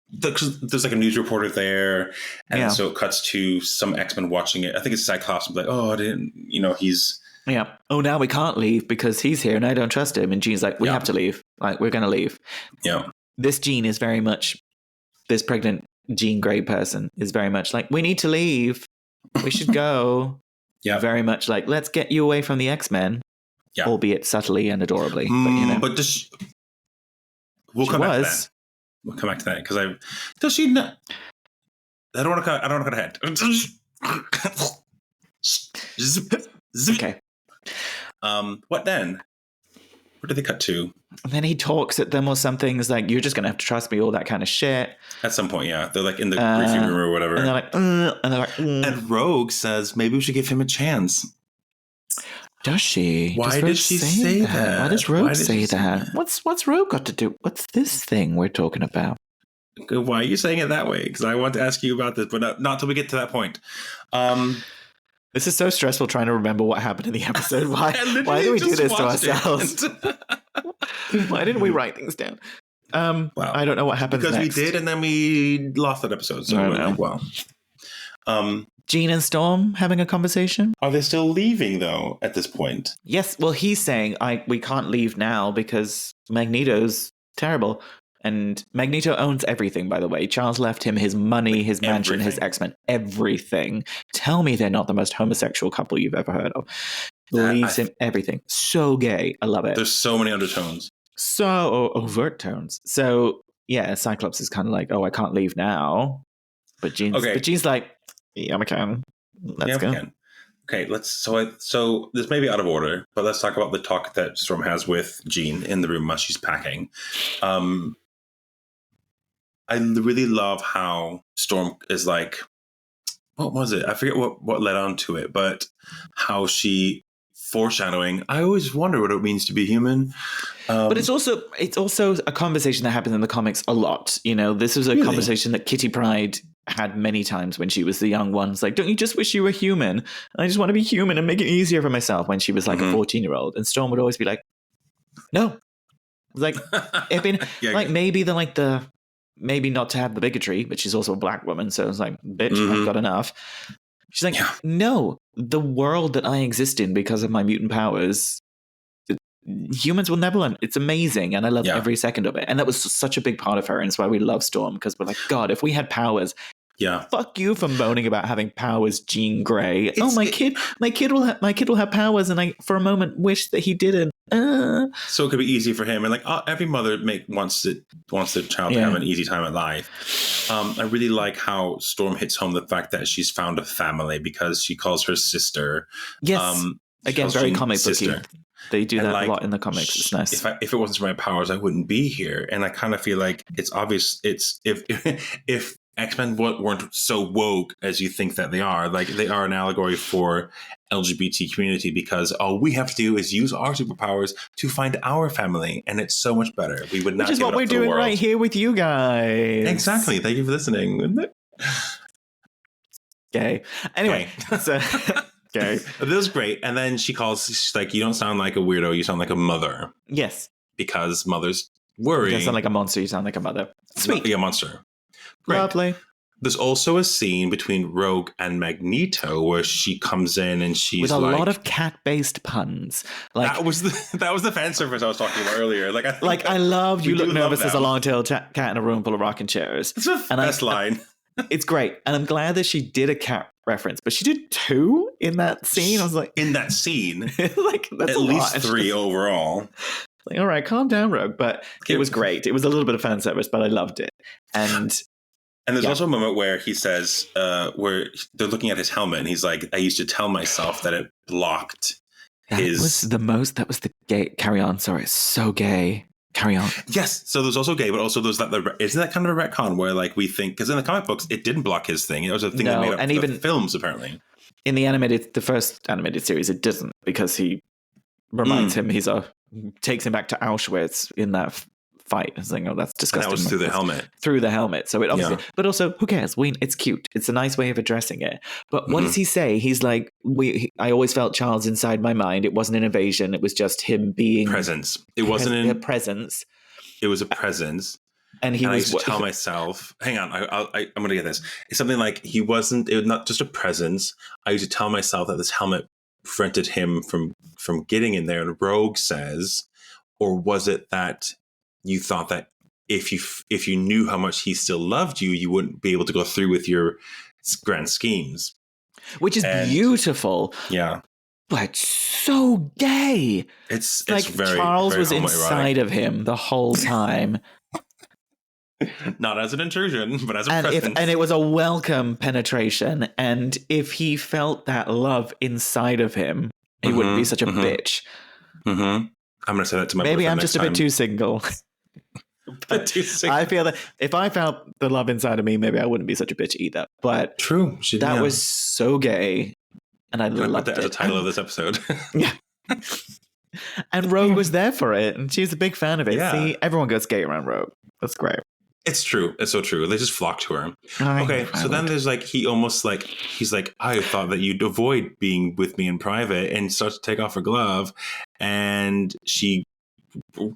there's like a news reporter there, and so it cuts to some X-Men watching it. I think it's Cyclops. Like, oh, I didn't. He's. Yeah. Oh, now we can't leave because he's here and I don't trust him. And Jean's like, we have to leave. Like, we're going to leave. Yeah. This Jean is very much, this pregnant Jean Grey person is very much like, we need to leave. We should go. Yeah. Very much like, let's get you away from the X-Men. Yeah. Albeit subtly and adorably. But we'll come back to that. We'll come back to that because does she not? I don't want to cut ahead. Okay. What then? Where did they cut to? And then he talks at them or something. It's like, you're just going to have to trust me, all that kind of shit. At some point, yeah. They're like in the briefing room or whatever. And they're like, And Rogue says, maybe we should give him a chance. Does she? Why did she say that? Why does Rogue say that? What's Rogue got to do? What's this thing we're talking about? Why are you saying it that way? Because I want to ask you about this, but not till we get to that point. This is so stressful trying to remember what happened in the episode. Why do we do this to ourselves? Why didn't we write things down? Well, I don't know what happens because next. we did, and then we lost that episode. So Jean and Storm having a conversation. Are they still leaving though at this point? Yes. Well, he's saying we can't leave now because Magneto's terrible. And Magneto owns everything, by the way. Charles left him his money, his mansion, his X-Men, everything. Tell me they're not the most homosexual couple you've ever heard of. Leaves him everything. So gay. I love it. There's so many undertones. So overt tones. So, yeah, Cyclops is kind of like, oh, I can't leave now. But Jean's like, yeah, I can. Let's go. Okay, so this may be out of order, but let's talk about the talk that Storm has with Jean in the room while she's packing. I really love how Storm is like, what was it? I forget what led on to it, but how she foreshadowing. I always wonder what it means to be human. But it's also a conversation that happens in the comics a lot. This was a conversation that Kitty Pryde had many times when she was the young one. It's like, don't you just wish you were human? I just want to be human and make it easier for myself when she was like a 14-year-old. And Storm would always be like, no. Like, maybe not to have the bigotry, but she's also a black woman. So it's like, bitch, I've got enough. She's like, no, the world that I exist in because of my mutant powers, humans will never learn. It's amazing. And I love every second of it. And that was such a big part of her. And it's why we love Storm, because we're like, God, if we had powers, fuck you for moaning about having powers, Jean Grey. My kid will have powers. And I, for a moment, wish that he didn't. So it could be easy for him, and every mother wants the child to have an easy time at life. I really like how Storm hits home the fact that she's found a family because she calls her sister. Yes, again, very comic booky. They do that a lot in the comics. It's nice. If it wasn't for my powers, I wouldn't be here. And I kind of feel like it's obvious. It's if X-Men weren't so woke as you think that they are, like they are an allegory for LGBT community, because all we have to do is use our superpowers to find our family, and it's so much better. We would not. Which is what we're doing right here with you guys. Exactly. Thank you for listening. Okay. Anyway, so okay, this is great. And then she's like, "You don't sound like a weirdo. You sound like a mother." Yes, because mothers worry. You don't sound like a monster. You sound like a mother. Sweet. Be a monster. Great. Lovely. There's also a scene between Rogue and Magneto where she comes in and she's with a lot of cat-based puns. Like that was the fan service I was talking about earlier. I love we you look do nervous love as a them. long-tailed cat in a room full of rocking chairs. It's the best line. It's great, and I'm glad that she did a cat reference, but she did 2 in that scene. I was like, in that scene, like that's at a least lot. 3 overall. Like, all right, calm down, Rogue. But it was great. It was a little bit of fan service, but I loved it. And there's also a moment where he says, where they're looking at his helmet, and he's like, "I used to tell myself that it blocked his." That was the gay. Carry on. Sorry, it's so gay. Carry on. Yes. So there's also gay, but also there's that. Isn't that kind of a retcon where like we think because in the comic books it didn't block his thing. It was a thing that made up the films apparently. In the first animated series, it doesn't because he reminds him takes him back to Auschwitz in that fight. It's like, oh, that's disgusting. And that was through the helmet. Through the helmet. So it obviously, but also, who cares? It's cute. It's a nice way of addressing it. But what does he say? He's like, I always felt Charles inside my mind. It wasn't an invasion. It was just him being presence. It wasn't a presence. It was a presence. And I used to tell myself, hang on, I'm going to get this. It's something like it was not just a presence. I used to tell myself that this helmet prevented him from getting in there. And Rogue says, or was it that you thought that if you knew how much he still loved you, you wouldn't be able to go through with your grand schemes? Which is beautiful. Yeah. But so gay. It's like very Charles very was inside of him the whole time. Not as an intrusion, but as a presence. And it was a welcome penetration. And if he felt that love inside of him, he wouldn't be such a bitch. I'm going to say that to my Maybe I'm just a bit too single. But I feel that if I felt the love inside of me, maybe I wouldn't be such a bitch either. But true, that was so gay, and I loved that it. as a title of this episode. Yeah. And Rogue was there for it, and she's a big fan of it. Yeah. See, everyone goes gay around Rogue. That's great. It's true. It's so true. They just flock to her. Okay, so then there's like he's like, I thought that you'd avoid being with me in private, and starts to take off her glove, and she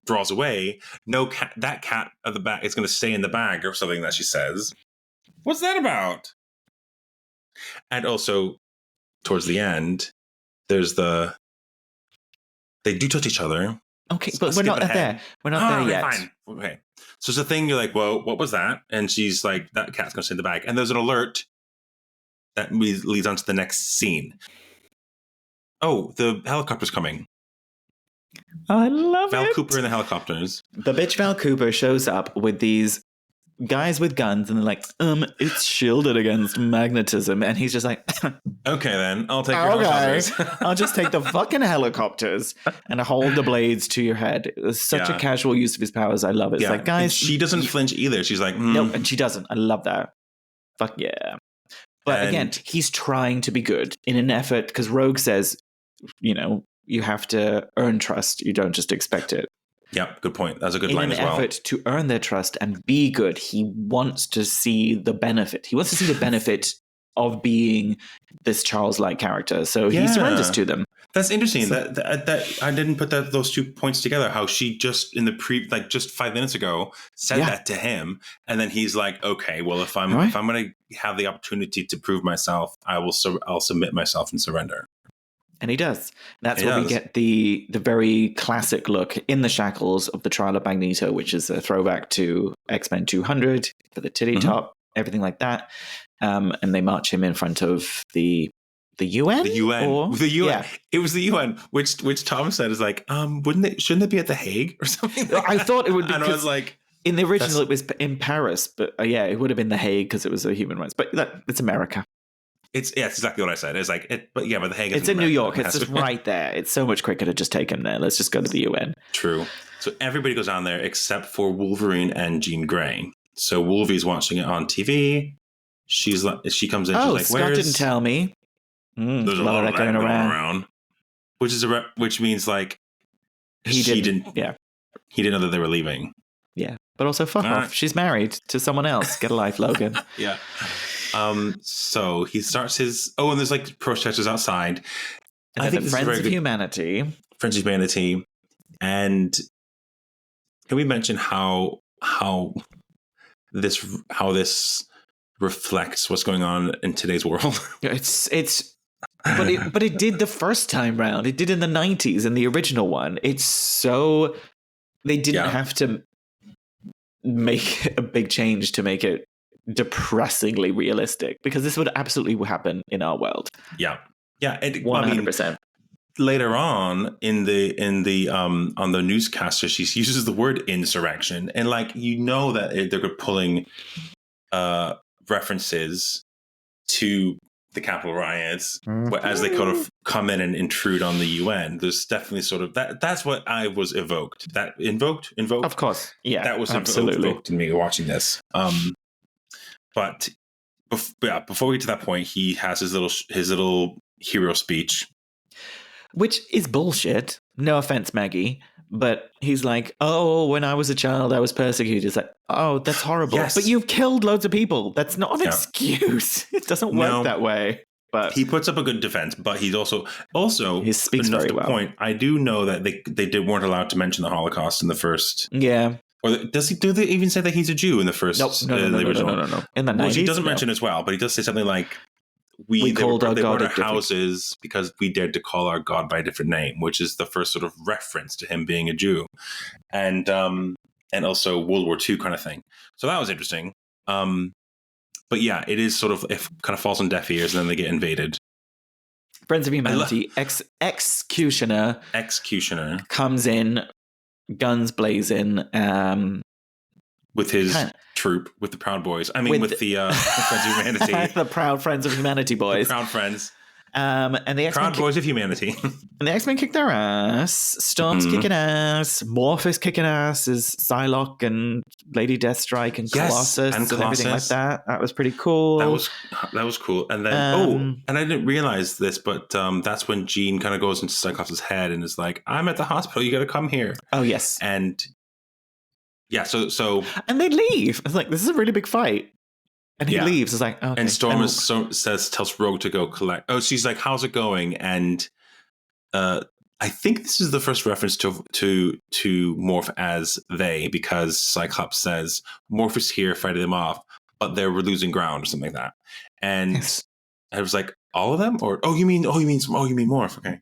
draws away. No cat. That cat at the back is going to stay in the bag or something that she says. What's that about? And also, towards the end, they do touch each other. Okay, but we're not there. We're not there yet. Fine. Okay. So it's a thing. You're like, well, what was that? And she's like, that cat's going to stay in the bag. And there's an alert that leads on to the next scene. Oh, the helicopter's coming. I love Val it. Cooper in the helicopters. The bitch Val Cooper shows up with these guys with guns, and they're like, it's shielded against magnetism. And he's just like, okay, then I'll take your helicopters. I'll just take the fucking helicopters and hold the blades to your head. It was such a casual use of his powers. I love it. It's like, guys. And she doesn't flinch either. She's like, no, and she doesn't. I love that. Fuck yeah. But again, he's trying to be good in an effort, because Rogue says, you have to earn trust. You don't just expect it. Yeah, good point. That's a good line as well. In an effort to earn their trust and be good, he wants to see the benefit. He wants to see the benefit of being this Charles-like character. So he surrenders to them. That's interesting. So, that I didn't put those 2 points together. How she just in the just 5 minutes ago said that to him, and then he's like, okay, well, if I'm going to have the opportunity to prove myself, I'll submit myself and surrender. And he does. That's where we get the very classic look in the shackles of the trial of Magneto, which is a throwback to X-Men 200 for the titty top, everything like that. And they march him in front of the UN. The UN. The UN. Yeah. It was the UN, which Tom said is like, shouldn't it be at The Hague or something? I thought it would be. And I was like, in the original, it was in Paris, but it would have been The Hague because it was a human rights. But it's America. It's exactly what I said. It's like, but The Hague. It's in New York. It's just right there. It's so much quicker to just take him there. Let's just go to the UN. True. So everybody goes down there except for Wolverine and Jean Grey. So Wolvie's watching it on TV. She comes in. Oh, she's like, Scott didn't tell me. There's a lot of that going around. Which means like he didn't. Yeah. He didn't know that they were leaving. Yeah, but also fuck off. Right. She's married to someone else. Get a life, Logan. Yeah. So he starts his. Oh, and there's like protesters outside. And I think Friends of Humanity. Friends of Humanity, and can we mention how this reflects what's going on in today's world. But it did the first time round. It did in the 90s in the original one. It's so they didn't have to make a big change to make it depressingly realistic, because this would absolutely happen in our world. Yeah. 100%. Later on in the on the newscaster, she uses the word insurrection, and like that they're pulling references to the Capitol riots as they kind of come in and intrude on the UN. There's definitely sort of that's what I was evoked. That invoked. Of course, yeah, that was absolutely evoked in me watching this. But before we get to that point, he has his little hero speech, which is bullshit. No offense, Maggie, but he's like, "Oh, when I was a child, I was persecuted." It's like, "Oh, that's horrible." Yes. But you've killed loads of people. That's not an excuse. It doesn't work that way. But he puts up a good defense. But he's also he speaks very well. Point, I do know that they weren't allowed to mention the Holocaust in the first. Yeah. Or do they even say that he's a Jew in the first? Nope. No. In the 90s, he doesn't mention as well, but he does say something like, we called our God our houses because we dared to call our God by a different name, which is the first sort of reference to him being a Jew, and also World War II kind of thing. So that was interesting. But yeah, it is sort of it kind of falls on deaf ears, and then they get invaded. Friends of Humanity, Executioner comes in, guns blazing, with his troop, with the Proud Boys. I mean, with the Friends of Humanity. The Proud Friends of Humanity boys. The Proud Friends. And the X-Men Proud Boys of Humanity. And the X-Men kick their ass. Storm's kicking ass. Morph is kicking ass as Psylocke and Lady Deathstrike and Colossus and everything like that. That was pretty cool. That was cool. And then, and I didn't realize this, but that's when Jean kind of goes into Cyclops' head and is like, I'm at the hospital. You got to come here. Oh, yes. And yeah, so and they leave. It's like, this is a really big fight, and he leaves. It's like, okay. And Storm tells Rogue to go collect. Oh, she's like, "How's it going?" And I think this is the first reference to Morph as they, because Cyclops says Morph is here fighting them off, but we're losing ground or something like that. And I was like, all of them, or you mean Morph? Okay.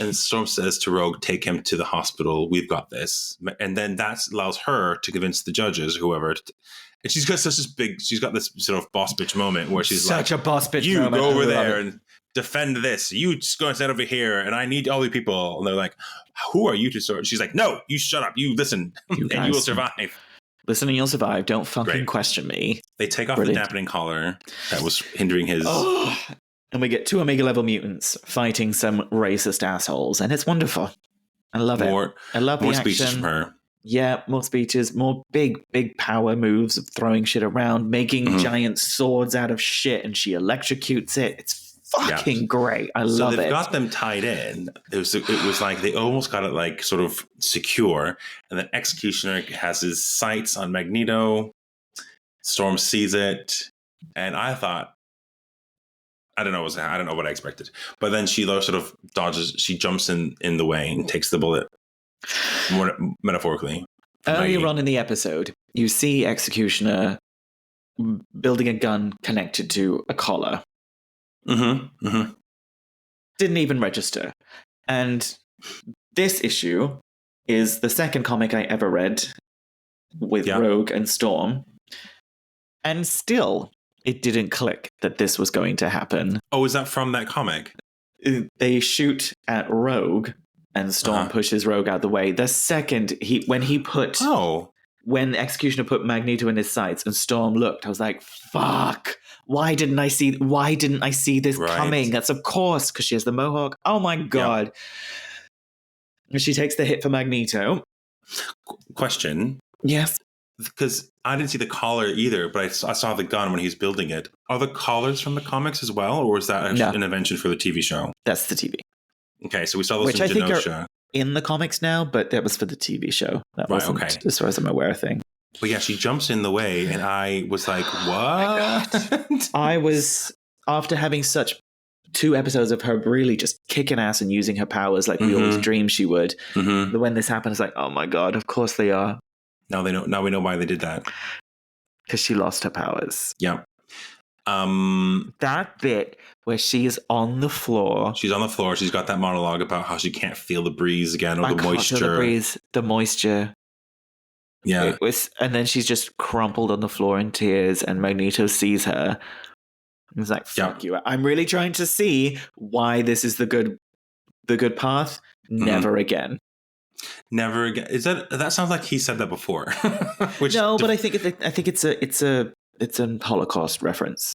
And Storm says to Rogue, take him to the hospital. We've got this. And then that allows her to convince the judges, whoever. And she's got she's got this sort of boss bitch moment where she's such a boss bitch you moment. Go over there and defend this. You just go and stand over here, and I need all the people. And they're like, who are you to sort? She's like, no, you shut up. You listen, and you will survive. Listen and you'll survive. Don't fucking question me. They take off the dampening collar that was hindering his... And we get 2 Omega level mutants fighting some racist assholes, and it's wonderful. I love it. I love the action. More speeches from her. Yeah, more speeches, more big power moves of throwing shit around, making giant swords out of shit, and she electrocutes it. It's fucking great. I love it. So they've got them tied in. It was like they almost got it like sort of secure, and then Executioner has his sights on Magneto. Storm sees it, and I thought, I don't know what I expected. But then she sort of dodges, she jumps in the way and takes the bullet, more metaphorically. Earlier on in the episode, you see Executioner building a gun connected to a collar. Didn't even register. And this issue is the second comic I ever read with Rogue and Storm. And still, it didn't click that this was going to happen. Oh, is that from that comic? They shoot at Rogue, and Storm pushes Rogue out the way. The second when Executioner put Magneto in his sights and Storm looked, I was like, fuck. Why didn't I see this coming? That's of course, because she has the mohawk. Oh my God. And she takes the hit for Magneto. Question. Yes. Because I didn't see the collar either, but I saw the gun when he's building it. Are the collars from the comics as well, or was that an invention for the TV show? That's the TV. Okay, so we saw those in Genosha. Which I think are in the comics now, but that was for the TV show. That wasn't, as far as I'm aware, thing. But yeah, she jumps in the way, and I was like, what? I was, after having such 2 episodes of her really just kicking ass and using her powers like we always dreamed she would, when this happened, it's like, oh my God, of course they are. Now we know why they did that. Because she lost her powers. Yeah. That bit where she is on the floor. She's on the floor. She's got that monologue about how she can't feel the breeze again or I the can't moisture. feel the breeze, the moisture. Yeah. It was, and then she's just crumpled on the floor in tears, and Magneto sees her. He's like, "Fuck you!" I'm really trying to see why this is the good path. Never again. Never again. Is that sounds like he said that before? No, but I think it's a Holocaust reference.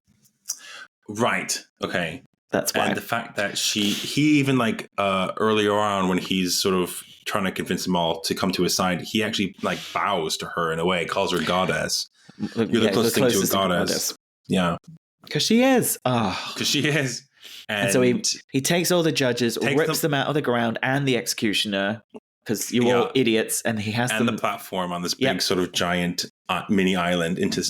Right. Okay. That's why. And the fact that he even like earlier on when he's sort of trying to convince them all to come to his side, he actually like bows to her in a way, calls her goddess. You're the closest thing to a goddess. Yeah. Because she is. Because she is. And so he takes all the judges, rips them out of the ground, and the executioner, because you're all idiots, and he has the platform on this big sort of giant mini island into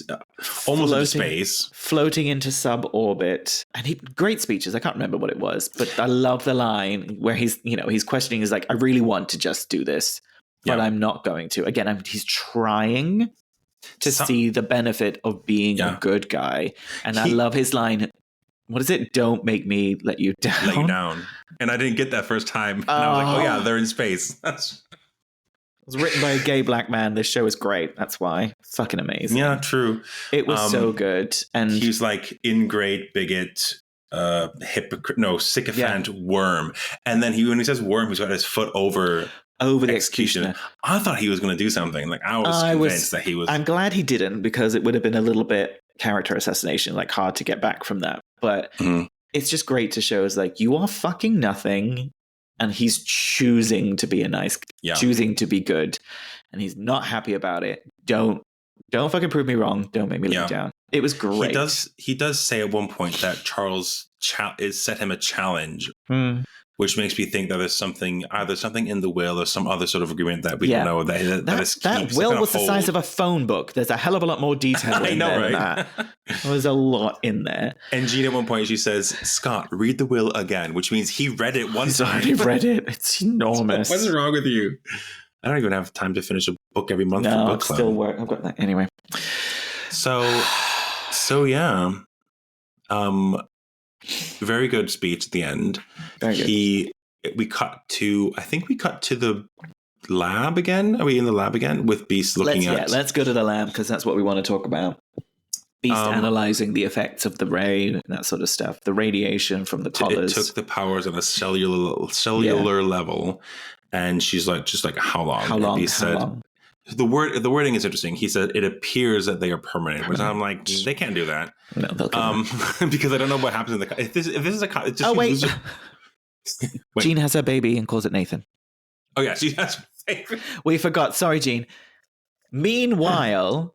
almost into space, floating into suborbit. And great speeches. I can't remember what it was, but I love the line where he's questioning. He's like, I really want to just do this, but I'm not going to. Again, he's trying to see the benefit of being a good guy, and I love his line. What is it? Don't make me let you down. Let you down. And I didn't get that first time. And I was like, oh yeah, they're in space. It was written by a gay black man. This show is great. That's why. Fucking amazing. Yeah, true. It was so good. And he's like ingrate, bigot, sycophant, worm. And then when he says worm, he's got his foot over the executioner. I thought he was going to do something. Like I was convinced that he was. I'm glad he didn't, because it would have been a little bit character assassination, like hard to get back from that. But it's just great to show us like, you are fucking nothing, and he's choosing to be choosing to be good, and he's not happy about it. Don't fucking prove me wrong. Don't make me let you down. It was great. He does say at one point that Charles set him a challenge, which makes me think that there's either something in the will or some other sort of agreement that we don't know. That will was the size of a phone book. There's a hell of a lot more detail in there than that. There's a lot in there. And Jean at one point, she says, Scott, read the will again, which means he read it once. He's already read it. It's enormous. What's wrong with you? I don't even have time to finish a book every month. No, I'm still work. I've got that anyway. So yeah. Very good speech at the end. Very good. We cut to the lab again. Are we in the lab again with Beast looking at? Yeah, let's go to the lab, because that's what we want to talk about. Beast analyzing the effects of the ray and that sort of stuff. The radiation from the collars. It took the powers on a cellular level, and she's like, just like, how long? How long? Beast said, long? The wording is interesting. He said it appears that they are permanent. Which I'm like, they can't do that. No, they'll come because I don't know what happens in the. If this is a. It just wait. Jean has her baby and calls it Nathan. Oh yeah, she has. We forgot. Sorry, Jean. Meanwhile,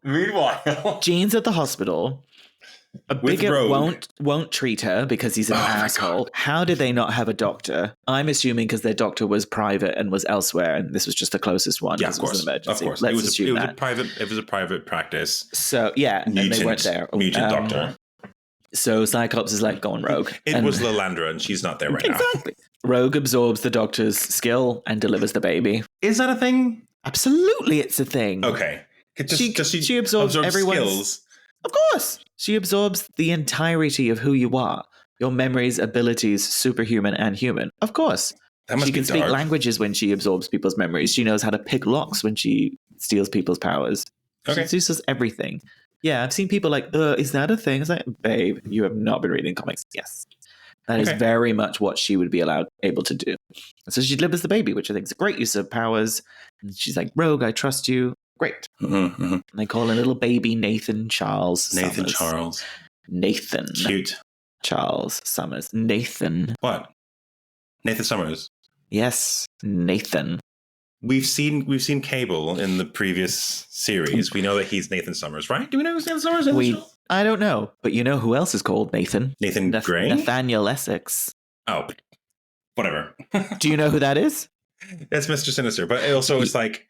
Jean's at the hospital. A bigot won't treat her because he's an asshole. How did they not have a doctor? I'm assuming because their doctor was private and was elsewhere, and this was just the closest one. Yeah, of course. Of course. Let's assume that. It was a private practice. So yeah, and they weren't there. Mutant doctor. So Cyclops is like going rogue. It was Lilandra, and she's not there right now. Exactly. Rogue absorbs the doctor's skill and delivers the baby. Is that a thing? Absolutely, it's a thing. Okay. She absorbs everyone's skills. Of course. She absorbs the entirety of who you are. Your memories, abilities, superhuman and human. Of course. She can speak languages when she absorbs people's memories. She knows how to pick locks when she steals people's powers. Okay. She does everything. Yeah, I've seen people like, is that a thing? It's like, babe, you have not been reading comics. Yes. That is very much what she would be able to do. And so she delivers the baby, which I think is a great use of powers. And she's like, Rogue, I trust you. Great. Mm-hmm, mm-hmm. And they call a little baby Nathan Charles Summers. Nathan. Cute. Charles Summers. Nathan. What? Nathan Summers. Yes, Nathan. We've seen Cable in the previous series. We know that he's Nathan Summers, right? Do we know who's Nathan Summers? I don't know, but you know who else is called Nathan? Nathan Gray? Nathaniel Essex. Oh, whatever. Do you know who that is? It's Mr. Sinister, but also it's like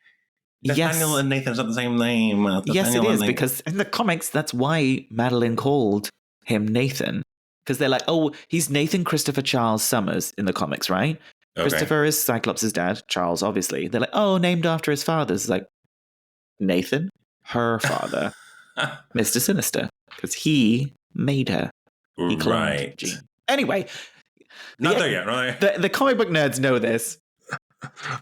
Nathaniel and Nathan's not the same name. Yes, it is, because in the comics, that's why Madeline called him Nathan. Because they're like, oh, he's Nathan Christopher Charles Summers in the comics, right? Okay. Christopher is Cyclops' dad, Charles, obviously. They're like, oh, named after his father. It's like, Nathan, her father, Mr. Sinister. Because he made her. He cloned Right. Jean. Anyway, Not there yet, right? the comic book nerds know this.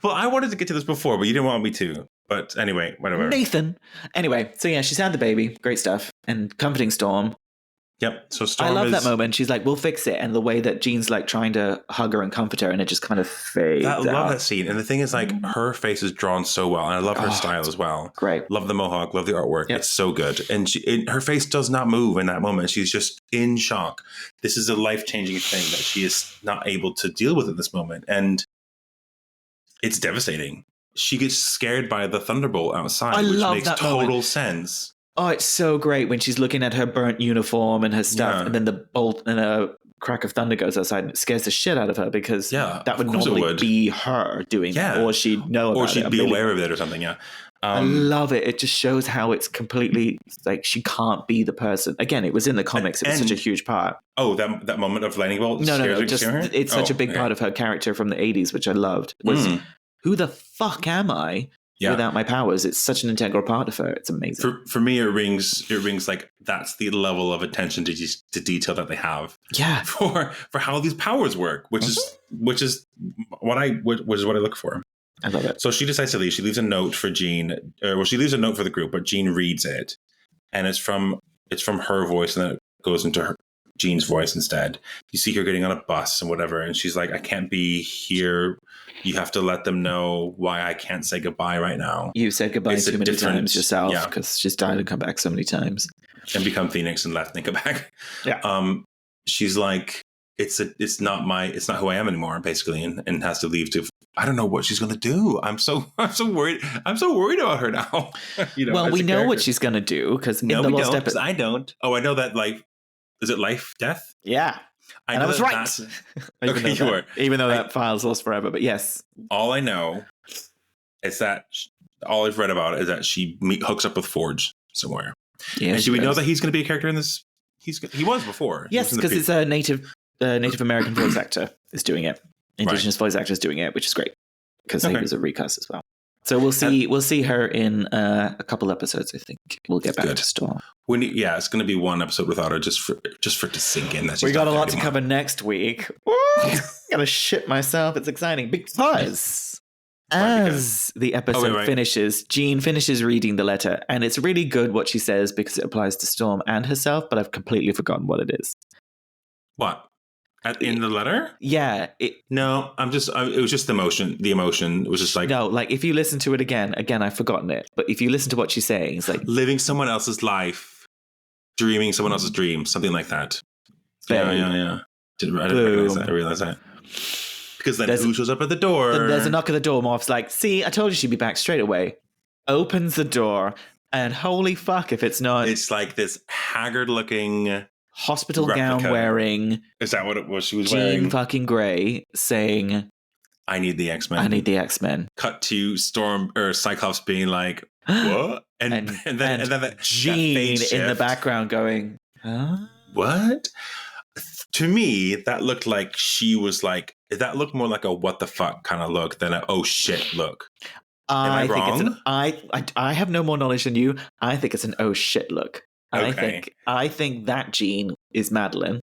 Well, I wanted to get to this before, but you didn't want me to. But anyway, whatever. Nathan. Anyway, so yeah, she's had the baby. Great stuff. And comforting Storm. Yep. So Storm I love that moment. She's like, we'll fix it. And the way that Jean's like trying to hug her and comfort her, and it just kind of fades I love out. that scene. And the thing is, like, her face is drawn so well. And I love her style as well. Great. Love the mohawk. Love the artwork. Yep. It's so good. And her face does not move in that moment. She's just in shock. This is a life-changing thing that she is not able to deal with at this moment. And it's devastating. She gets scared by the thunderbolt outside, which makes total sense. Oh, it's so great when she's looking at her burnt uniform and her stuff, Yeah. and then the bolt and a crack of thunder goes outside, and it scares the shit out of her because that would normally be her doing that, or she'd know about it. Or she'd be aware of it or something, yeah. I love it. It just shows how it's completely, like, she can't be the person. Again, it was in the comics. It was such a huge part. Oh, that moment of lightning bolt? No. Just, it's such a big part of her character from the 80s, which I loved, was who the fuck am I? Without my powers. It's such an integral part of her. It's amazing. For me, it rings like that's the level of attention to detail that they have. Yeah. For how these powers work, which is what I look for. I love it. So she decides to leave. She leaves a note for Jean. She leaves a note for the group, but Jean reads it, and it's from her voice, and then it goes into Jean's voice instead. You see her getting on a bus and whatever, and she's like, "I can't be here. You have to let them know why I can't say goodbye right now." You said goodbye too many times yourself because she's died and come back so many times. And become Phoenix and left and come back. Yeah. She's like, it's not who I am anymore, basically, and has to leave to. I don't know what she's gonna do. I'm so worried. I'm so worried about her now. Well, we know what she's gonna do because in the last episode, I don't. Oh, I know that. Like, is it life, death? Yeah. I was right. Okay, you were. Even though that file's lost forever, but yes. All I know is that all I've read about is that she hooks up with Forge somewhere. Yeah, and do we know that he's going to be a character in this? He was before. Yes, because it's a Native American voice actor is doing it. Indigenous voice actor is doing it, which is great because he was a recast as well. So we'll see her in a couple episodes. I think we'll get back to Storm. It's going to be one episode without her, just for it to sink in. We got a lot to cover next week. Gotta shit myself. It's exciting because as the episode finishes, Jean finishes reading the letter, and it's really good what she says because it applies to Storm and herself. But I've completely forgotten what it is. What? In the letter? Yeah. No, it was just the emotion. The emotion was just like... No, like if you listen to it again, I've forgotten it. But if you listen to what she's saying, it's like... living someone else's life, dreaming someone else's dream, something like that. Babe. Yeah. I didn't realize that. Because then who shows up at the door? Then there's a knock at the door. Morph's like, see, I told you she'd be back straight away. Opens the door, and holy fuck if it's not... It's like this haggard-looking... hospital replica. Gown wearing. Is that what it was she was Jean wearing? Fucking Grey saying, I need the X-Men. I need the X-Men. Cut to Storm or Cyclops being like, what? And then that Jean in the background going, huh? What? To me, that looked like she was like, that looked more like a what the fuck kind of look than a oh shit look. Am I wrong? I have no more knowledge than you. I think it's an oh shit look. Okay. I think that Jean is Madeline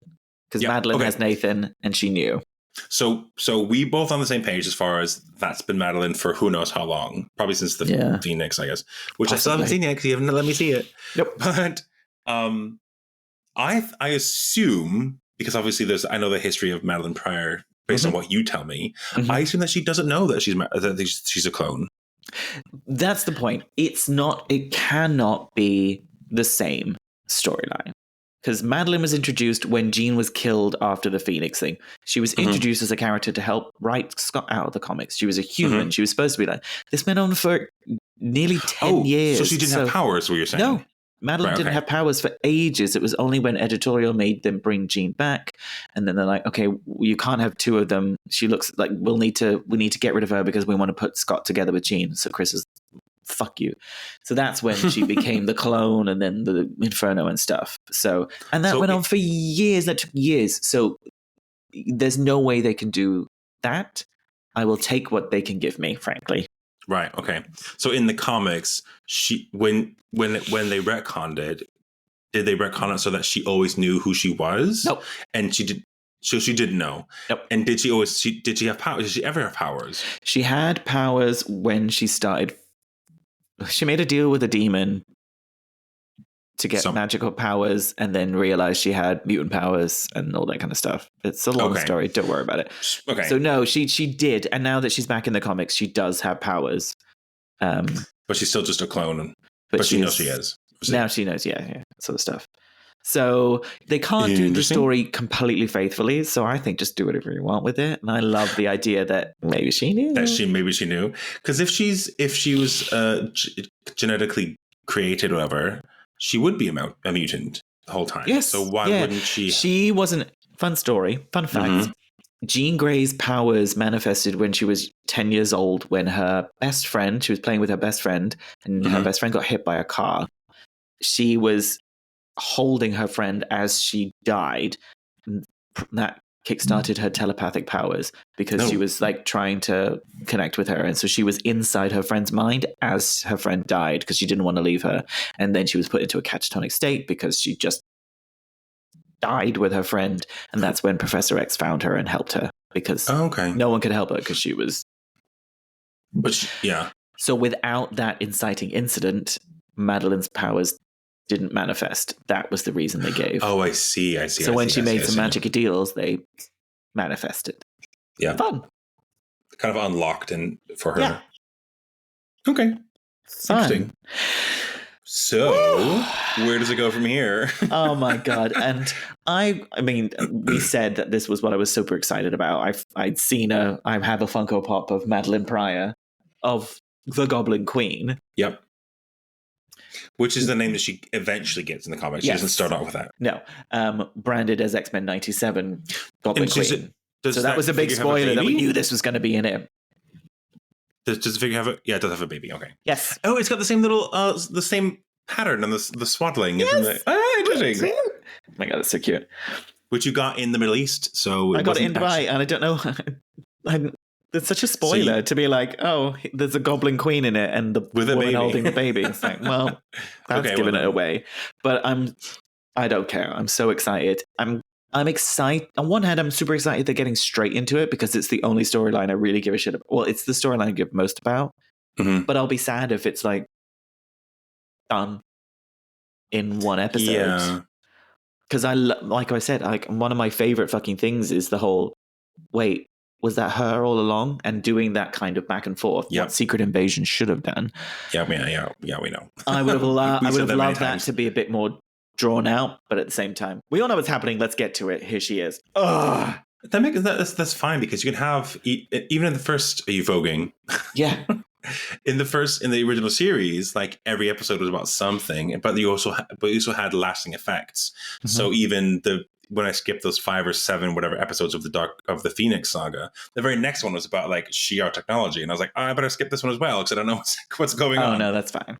because Madeline has Nathan and she knew. So we both on the same page as far as that's been Madeline for who knows how long, probably since the Phoenix, I guess, which I still haven't seen yet because you haven't let me see it. Nope. But I assume, because obviously I know the history of Madeline Pryor based on what you tell me. I assume that she doesn't know that she's a clone. That's the point. It cannot be the same storyline because Madeline was introduced when Jean was killed after the Phoenix thing. She was introduced as a character to help write Scott out of the comics. She was a human. She was supposed to be like, this went on for nearly 10 years. So she didn't have powers, what you're saying? No, Madeline didn't have powers for ages. It was only when editorial made them bring Jean back, and then they're like, okay, you can't have two of them. She looks like we need to get rid of her because we want to put Scott together with Jean. So Chris is fuck you. So that's when she became the clone and then the Inferno and stuff. And that went on for years. That took years. So there's no way they can do that. I will take what they can give me, frankly. Right. Okay. So in the comics, when they retconned it, did they retcon it so that she always knew who she was? Nope. And she did. So she didn't know. Nope. And did she have powers? Did she ever have powers? She had powers when she started. She made a deal with a demon to get magical powers, and then realized she had mutant powers and all that kind of stuff. It's a long story. Don't worry about it. Okay. So no, she did, and now that she's back in the comics, she does have powers. But she's still just a clone. But she knows she is. Now she knows, yeah, sort of stuff. So they can't do the story completely faithfully. So I think just do whatever you want with it. And I love the idea that maybe she knew. Maybe she knew. Because if she was genetically created, or whatever, she would be a mutant the whole time. Yes. So why wouldn't she? She wasn't. Fun story. Fun fact. Mm-hmm. Jean Grey's powers manifested when she was 10 years old, when her best friend, she was playing with her best friend, and her best friend got hit by a car. She was holding her friend as she died. And that kickstarted her telepathic powers because she was like trying to connect with her. And so she was inside her friend's mind as her friend died because she didn't want to leave her. And then she was put into a catatonic state because she just died with her friend. And that's when Professor X found her and helped her because no one could help her because she was. So without that inciting incident, Madeline's powers didn't manifest. That was the reason they gave. Oh, I see. So when she made some magic deals, they manifested. Yeah. Fun. Kind of unlocked for her. Yeah. Okay. Fun. Interesting. So, where does it go from here? Oh my God. And I mean, we said that this was what I was super excited about. I have a Funko Pop of Madeline Pryor of the Goblin Queen. Yep. Which is the name that she eventually gets in the comics. She doesn't start off with that. No. Branded as X-Men 97 Goblin Queen. So that was a big spoiler that we knew this was going to be in it. Does the figure have it? Yeah, it does have a baby. Okay. Yes. Oh, it's got the same little, the same pattern on the swaddling. Yes. Isn't it? Interesting. Oh my God, it's so cute. Which you got in the Middle East. So I got it in Dubai, and I don't know. It's such a spoiler to be like, oh, there's a Goblin Queen in it, and the woman holding the baby. It's like, well, that's giving it away. But I don't care. I'm so excited. I'm excited. On one hand, I'm super excited they're getting straight into it because it's the only storyline I really give a shit about. Well, it's the storyline I give most about. Mm-hmm. But I'll be sad if it's like done in one episode. Yeah. Because like I said, like one of my favorite fucking things is the whole, wait, was that her all along? And doing that kind of back and forth, what Secret Invasion should have done. Yeah, we know. I would have loved that to be a bit more drawn out, but at the same time, we all know what's happening. Let's get to it. Here she is. Ugh. That's fine because you can have even in the first. Are you voguing? Yeah. in the original series, like every episode was about something, but you also had lasting effects. Mm-hmm. So even when I skipped those 5 or 7 whatever episodes of the Phoenix saga, the very next one was about like Shi'ar technology, and I was like, I better skip this one as well because I don't know what's going on. Oh no, that's fine.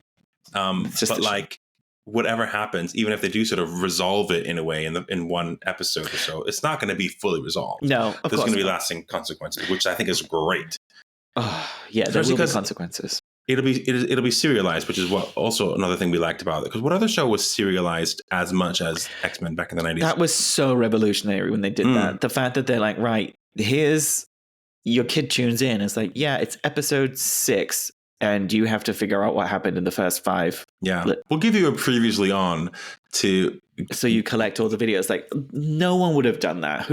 But like whatever happens, even if they do sort of resolve it in a way in one episode or so, it's not going to be fully resolved. No, there's going to be lasting consequences, which I think is great. Yeah, there will be consequences. It'll be serialized, which is what also another thing we liked about it. Because what other show was serialized as much as X-Men back in the 90s? That was so revolutionary when they did that. The fact that they're like, right, here's your kid tunes in. It's like, yeah, it's episode 6, and you have to figure out what happened in the first 5. Yeah, we'll give you a previously on so you collect all the videos. Like, no one would have done that.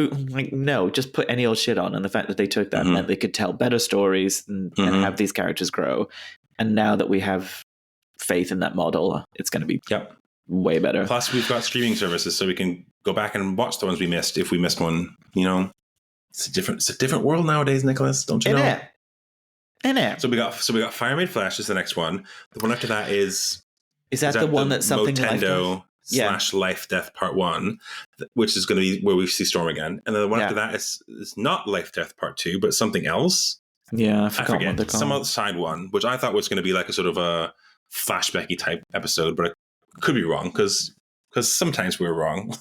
No, just put any old shit on. And the fact that they took that meant they could tell better stories and have these characters grow. And now that we have faith in that model, it's going to be way better. Plus, we've got streaming services, so we can go back and watch the ones we missed if we missed one. You know, it's a different world nowadays, Nicholas. Don't you know? In it. So we got Fire Made Flesh is the next one. The one after that is that the one that's something Motendo / Life Death Part 1, which is going to be where we see Storm again. And then the one after that is not Life Death Part 2, but something else. Yeah, I forget what they're called. Some other side one, which I thought was going to be like a sort of a flashbacky type episode, but I could be wrong because sometimes we're wrong.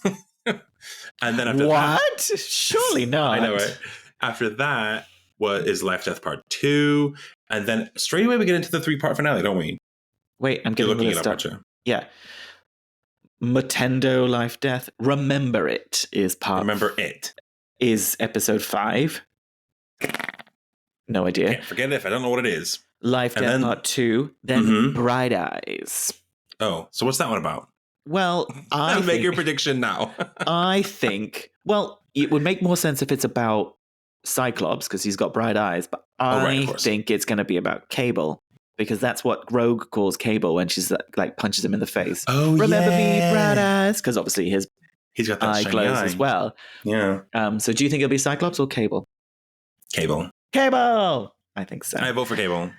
And then after what? Surely not. I know, right? After that, what is Life Death Part 2, and then straight away we get into the 3-part finale, don't we? Wait, I'm getting looking it up. Yeah. Mutendo Life Death. Remember It is episode 5. No idea. Can't forget it if I don't know what it is. Life And Death then- Part 2. Then Mhm. Bright Eyes. Oh, so what's that one about? Well, I'll make your prediction now. I think, well, it would make more sense if it's about Cyclops because he's got bright eyes, but right, of I course. think it's going to be about Cable because that's what Rogue calls Cable when she's like punches him in the face. Oh, Remember me, yeah. bright eyes? Because obviously his He's got that eye shiny glows eye. as well. Yeah. So do you think it'll be Cyclops or Cable? Cable. Cable! I think so. I vote for Cable.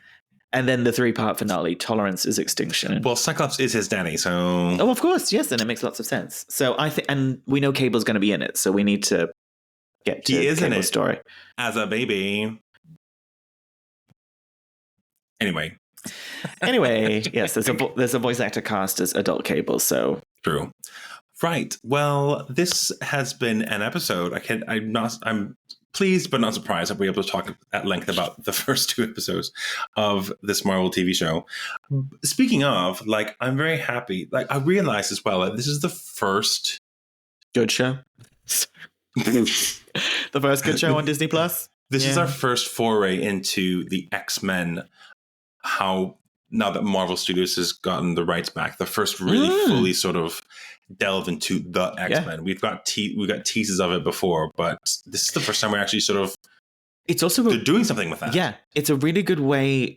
And then the 3-part finale, Tolerance is Extinction. Well, Cyclops is his daddy, so... Oh, of course, yes, and it makes lots of sense. So I think, and we know Cable's going to be in it, so we need to get to He is in Cable's it. story. As a baby. Anyway. Anyway, yes, there's a voice actor cast as adult Cable, so True. Right. Well, this has been an episode. I'm pleased but not surprised that we're able to talk at length about the first 2 episodes of this Marvel TV show. Speaking of, like, I'm very happy. Like, I realized as well that this is the first good show. The first good show on Disney Plus. This is Yeah. our first foray into the X-Men. How now that Marvel Studios has gotten the rights back, the first really fully sort of delve into the X-Men. We've got teases of it before, but this is the first time we're actually sort of It's also they're doing something with that. yeah, it's a really good way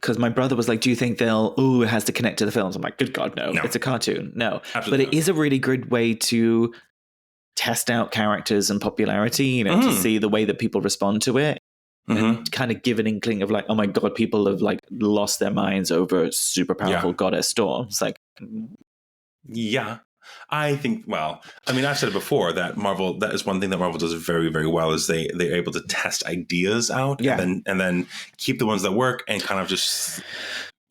because my brother was like, "Do you think it has to connect to the films?" I'm like, "Good God, no! No. It's a cartoon, no." Absolutely But it is a really good way to test out characters and popularity, to see the way that people respond to it. And kind of give an inkling of like, oh my God, people have like lost their minds over super powerful goddess Storm. It's like, Yeah. I think, well, I mean, I've said it before that Marvel, that is one thing that Marvel does very, very well is they're able to test ideas out and then keep the ones that work and kind of just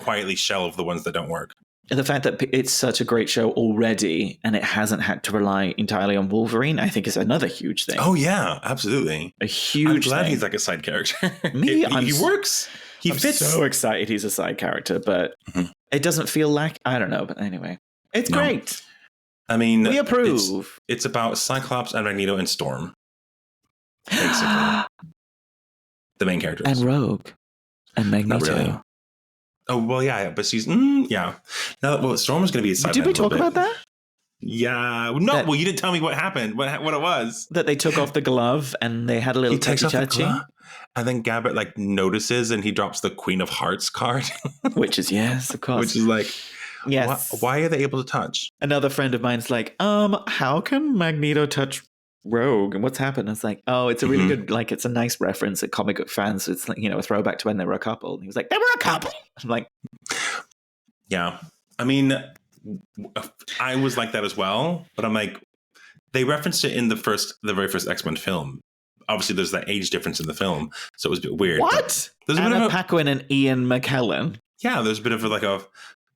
quietly shelve the ones that don't work. and the fact that it's such a great show already and it hasn't had to rely entirely on Wolverine, I think is another huge thing. Oh yeah, absolutely. A huge I'm glad thing. he's like a side character. Me, he works. He I'm fits. so excited he's a side character, but it doesn't feel like, I don't know, but anyway. It's No. great. I mean, We approve. It's about Cyclops and Magneto and Storm, basically. The main characters. And Rogue. And Magneto. Not really. Oh, well, yeah, but she's, yeah. Now, well, Storm was going to be a side Did we talk about that? Yeah. No, well, you didn't tell me what happened, what it was. That they took off the glove and they had a little He takes off the touchy-touchy? glove, and then Gabbett, like, notices and he drops the Queen of Hearts card, Which is, yes, of course. which is like, yes. why are they able to touch? Another friend of mine's like, how can Magneto touch Rogue? And what's happened? It's like, oh, it's a really good, like, it's a nice reference at comic book fans. It's like, a throwback to when they were a couple. And he was like, they were a couple. I'm like, Yeah. I mean, I was like that as well, but I'm like, they referenced it in the very first X-Men film. Obviously, there's that age difference in the film, so it was a bit weird. what? There's a bit Anna of Paquin and Ian McKellen. yeah, there's a bit of a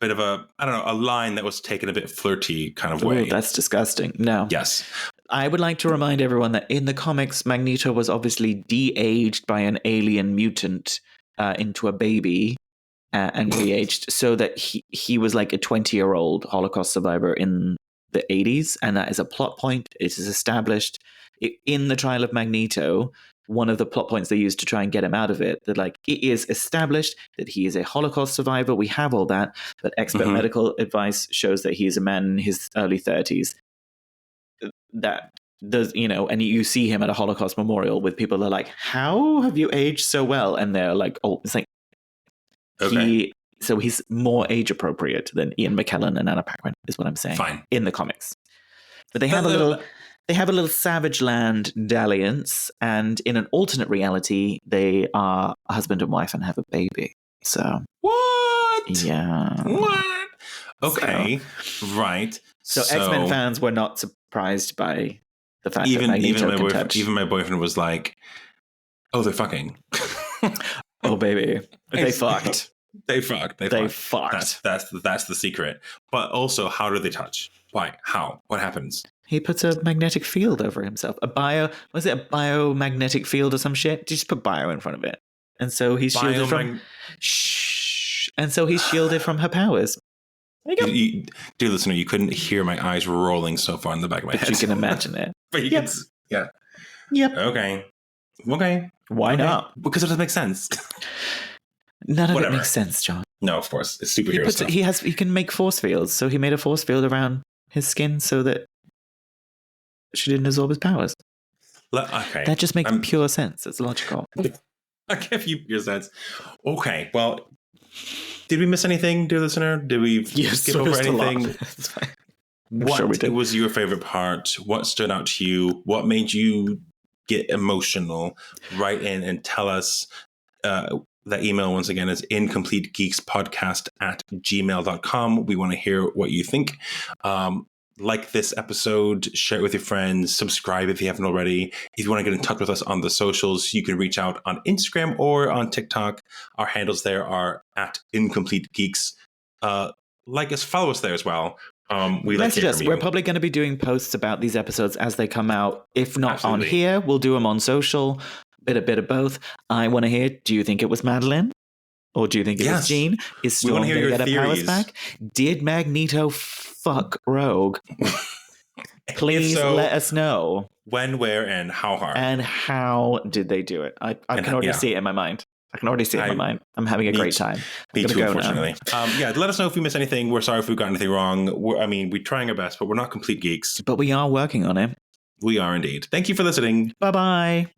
I don't know, a line that was taken a bit flirty kind of way. Ooh, that's disgusting. No. Yes. I would like to remind everyone that in the comics, Magneto was obviously de-aged by an alien mutant into a baby and re-aged so that he was like a 20-year-old Holocaust survivor in the 80s. And that is a plot point. It is established in the trial of Magneto. One of the plot points they used to try and get him out of it, that like it is established that he is a Holocaust survivor. We have all that, but expert medical advice shows that he is a man in his early 30s. That does, and you see him at a Holocaust memorial with people that are like, how have you aged so well? And they're like, oh, it's like, Okay. so he's more age appropriate than Ian McKellen and Anna Paquin, is what I'm saying. Fine. In the comics. But they have a little Savage Land dalliance, and in an alternate reality, they are a husband and wife and have a baby. So What? yeah. What? Okay. Right. So X-Men fans were not surprised by the fact that Magneto can touch. Even my boyfriend was like, "Oh, they're fucking." Oh baby, they fucked. They fucked. They fucked. That's the secret. But also, how do they touch? Why? How? What happens? He puts a magnetic field over himself. A biomagnetic field or some shit? Just put bio in front of it. And so he's shielded from... Shh. And so he's shielded from her powers. There you go. Dear listener, you couldn't hear my eyes rolling so far in the back of my But head. you can imagine it. But you Yep. can, yeah. Yep. Okay. Why Okay. not? Because it doesn't make sense. None of Whatever. it makes sense, John. No, of course. It's superhero stuff. He can make force fields, so he made a force field around his skin so that she didn't absorb his powers. Okay. That just makes pure sense. It's logical. I give you your sense. Okay. Well, did we miss anything, dear listener? Did we skip over anything? It's fine. What was your favorite part? What stood out to you? What made you get emotional? Write in and tell us. That email, once again, is incompletegeekspodcast@gmail.com. We want to hear what you think. Like this episode, share it with your friends, subscribe if you haven't already. If you want to get in touch with us on the socials, you can reach out on Instagram or on TikTok. Our handles there are @incompletegeeks. Like us, follow us there as well. We like to hear from you. We're probably going to be doing posts about these episodes as they come out. If not Absolutely. on here, we'll do them on social. A bit of both. I want to hear, do you think it was Madeline? Or do you think it was Jean? Is Storm going to get her powers back? Did Magneto fuck Rogue? Please let us know. When, where, and how hard. And how did they do it? I can already see it in my mind. I'm having a great time. Me too, unfortunately. Let us know if we missed anything. We're sorry if we've got anything wrong. We're trying our best, but we're not complete geeks. But we are working on it. We are indeed. Thank you for listening. Bye-bye.